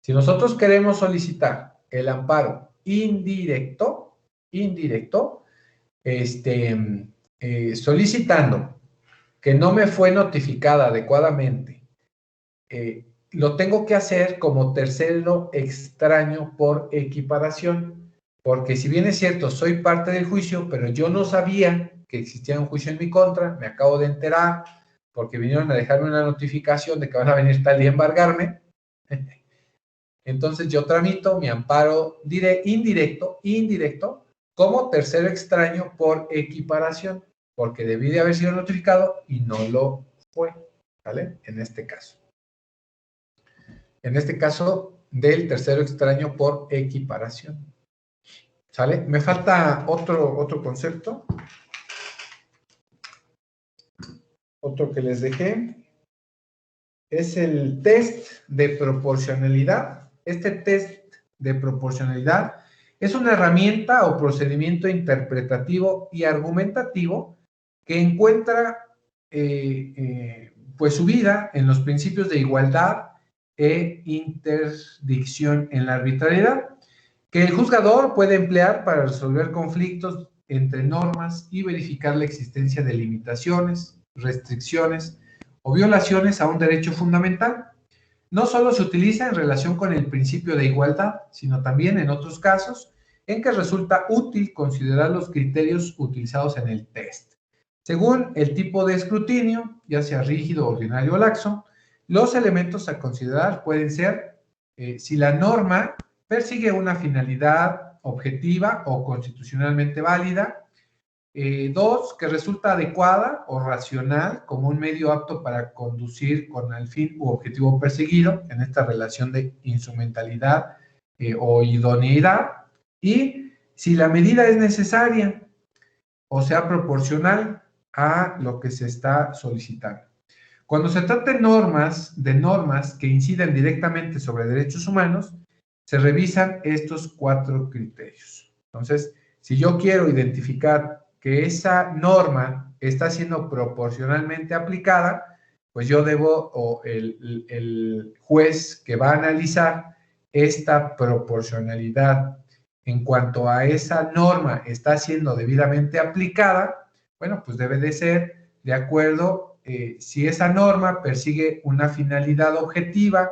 si nosotros queremos solicitar el amparo indirecto, solicitando que no me fue notificada adecuadamente, lo tengo que hacer como tercero extraño por equiparación, porque si bien es cierto, soy parte del juicio, pero yo no sabía que existía un juicio en mi contra, me acabo de enterar, porque vinieron a dejarme una notificación de que van a venir tal día a embargarme, entonces yo tramito mi amparo indirecto, como tercero extraño por equiparación, porque debí de haber sido notificado y no lo fue, ¿vale? En este caso. En este caso, del tercero extraño por equiparación. ¿Sale? Me falta otro concepto. Otro que les dejé. Es el test de proporcionalidad. Este test de proporcionalidad es una herramienta o procedimiento interpretativo y argumentativo que encuentra pues su vida en los principios de igualdad e interdicción en la arbitrariedad, que el juzgador puede emplear para resolver conflictos entre normas y verificar la existencia de limitaciones, restricciones o violaciones a un derecho fundamental. No solo se utiliza en relación con el principio de igualdad, sino también en otros casos en que resulta útil considerar los criterios utilizados en el test. Según el tipo de escrutinio, ya sea rígido, ordinario o laxo, los elementos a considerar pueden ser si la norma persigue una finalidad objetiva o constitucionalmente válida. Dos, que resulta adecuada o racional como un medio apto para conducir con el fin u objetivo perseguido en esta relación de instrumentalidad o idoneidad. Y si la medida es necesaria o sea proporcional a lo que se está solicitando. Cuando se trata de normas que inciden directamente sobre derechos humanos, se revisan estos 4 criterios. Entonces, si yo quiero identificar que esa norma está siendo proporcionalmente aplicada, pues yo debo, o el juez que va a analizar esta proporcionalidad en cuanto a esa norma está siendo debidamente aplicada, bueno, pues debe de ser de acuerdo si esa norma persigue una finalidad objetiva,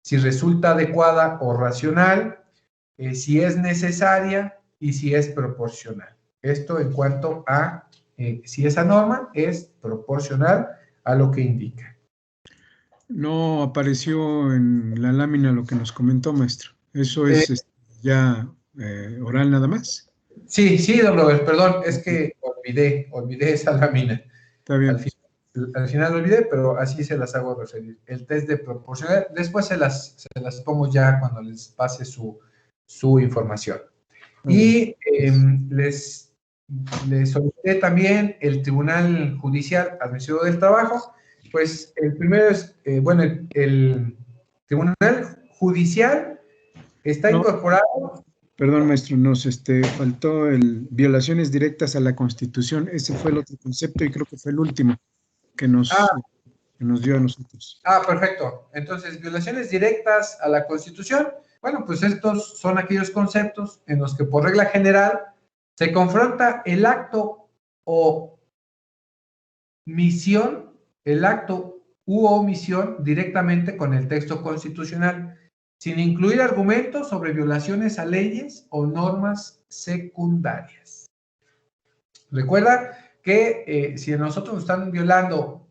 si resulta adecuada o racional, si es necesaria y si es proporcional. Esto en cuanto a si esa norma es proporcional a lo que indica. No apareció en la lámina lo que nos comentó, maestro. Eso es ya oral nada más. Sí, don Robert, perdón, es que olvidé esa lámina. Está bien. Al final lo olvidé, pero así se las hago referir. El test de proporcionalidad, después se las pongo ya cuando les pase su información. Y les solicité también el Tribunal Judicial Administrativo del Trabajo. Pues el primero es, el Tribunal Judicial está incorporado. Perdón, maestro, nos faltó el violaciones directas a la Constitución. Ese fue el otro concepto y creo que fue el último que nos dio a nosotros. Perfecto. Entonces, violaciones directas a la Constitución. Bueno, pues estos son aquellos conceptos en los que por regla general se confronta el acto o misión, el acto u omisión directamente con el texto constitucional, sin incluir argumentos sobre violaciones a leyes o normas secundarias. Recuerda que si nosotros están violando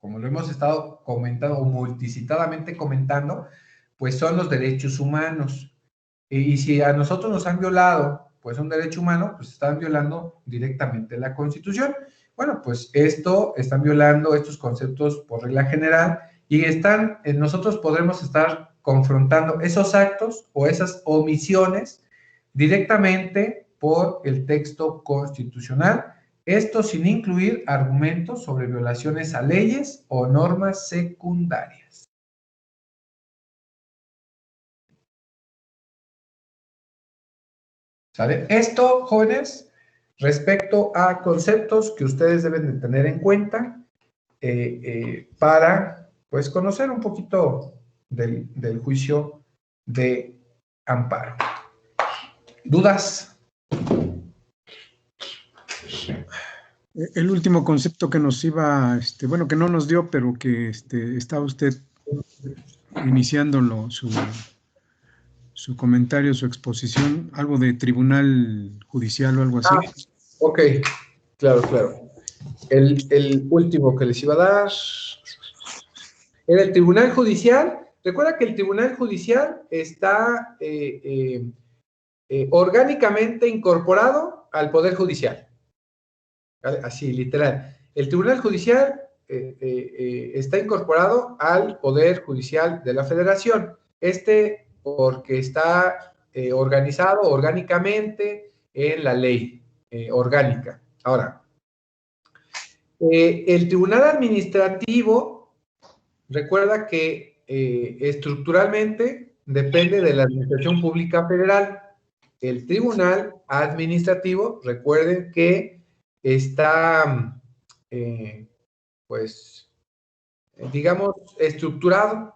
como lo hemos estado comentando o multicitadamente comentando, pues son los derechos humanos. Y si a nosotros nos han violado, pues un derecho humano, pues están violando directamente la Constitución. Bueno, pues están violando estos conceptos por regla general y nosotros podremos estar confrontando esos actos o esas omisiones directamente por el texto constitucional, esto sin incluir argumentos sobre violaciones a leyes o normas secundarias. ¿Sale? Esto, jóvenes, respecto a conceptos que ustedes deben de tener en cuenta para, pues, conocer un poquito del juicio de amparo. ¿Dudas? El último concepto que nos iba, bueno, que no nos dio, pero que estaba usted iniciándolo, su comentario, su exposición, algo de tribunal judicial o algo así. Ok, claro. El último que les iba a dar era el tribunal judicial. Recuerda que el tribunal judicial está orgánicamente incorporado al Poder Judicial. Así, literal. El tribunal judicial está incorporado al Poder Judicial de la Federación. Porque está organizado orgánicamente en la ley orgánica. Ahora, el tribunal administrativo, recuerda que estructuralmente depende de la Administración Pública Federal. El tribunal administrativo, recuerden que está, pues, digamos, estructurado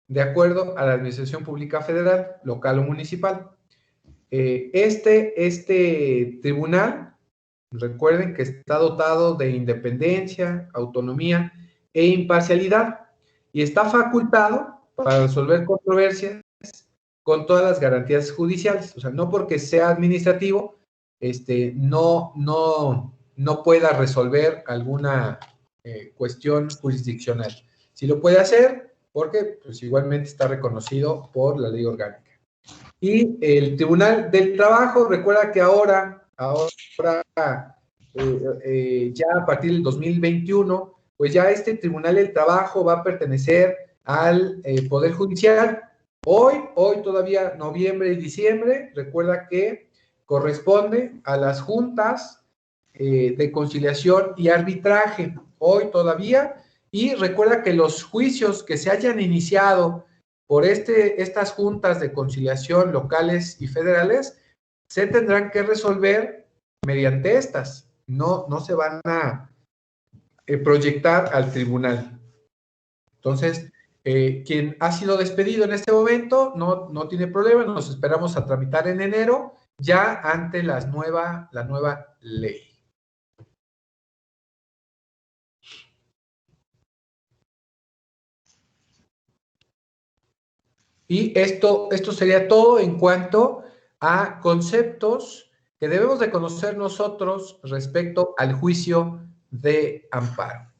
de acuerdo a la Administración Pública Federal, local o municipal. Este tribunal, recuerden que está dotado de independencia, autonomía e imparcialidad y está facultado para resolver controversias con todas las garantías judiciales. O sea, no porque sea administrativo, no pueda resolver alguna cuestión jurisdiccional. Si lo puede hacer, porque pues amente está reconocido por la ley orgánica. Y el Tribunal del Trabajo, recuerda que ahora ya a partir del 2021, pues ya este Tribunal del Trabajo va a pertenecer al Poder Judicial. Hoy todavía noviembre y diciembre, recuerda que corresponde a las juntas de conciliación y arbitraje. Hoy todavía. Y recuerda que los juicios que se hayan iniciado por estas juntas de conciliación locales y federales se tendrán que resolver mediante estas. No se van a proyectar al tribunal. Entonces, quien ha sido despedido en este momento no tiene problema, nos esperamos a tramitar en enero ya ante la nueva ley. Y esto sería todo en cuanto a conceptos que debemos de conocer nosotros respecto al juicio de amparo.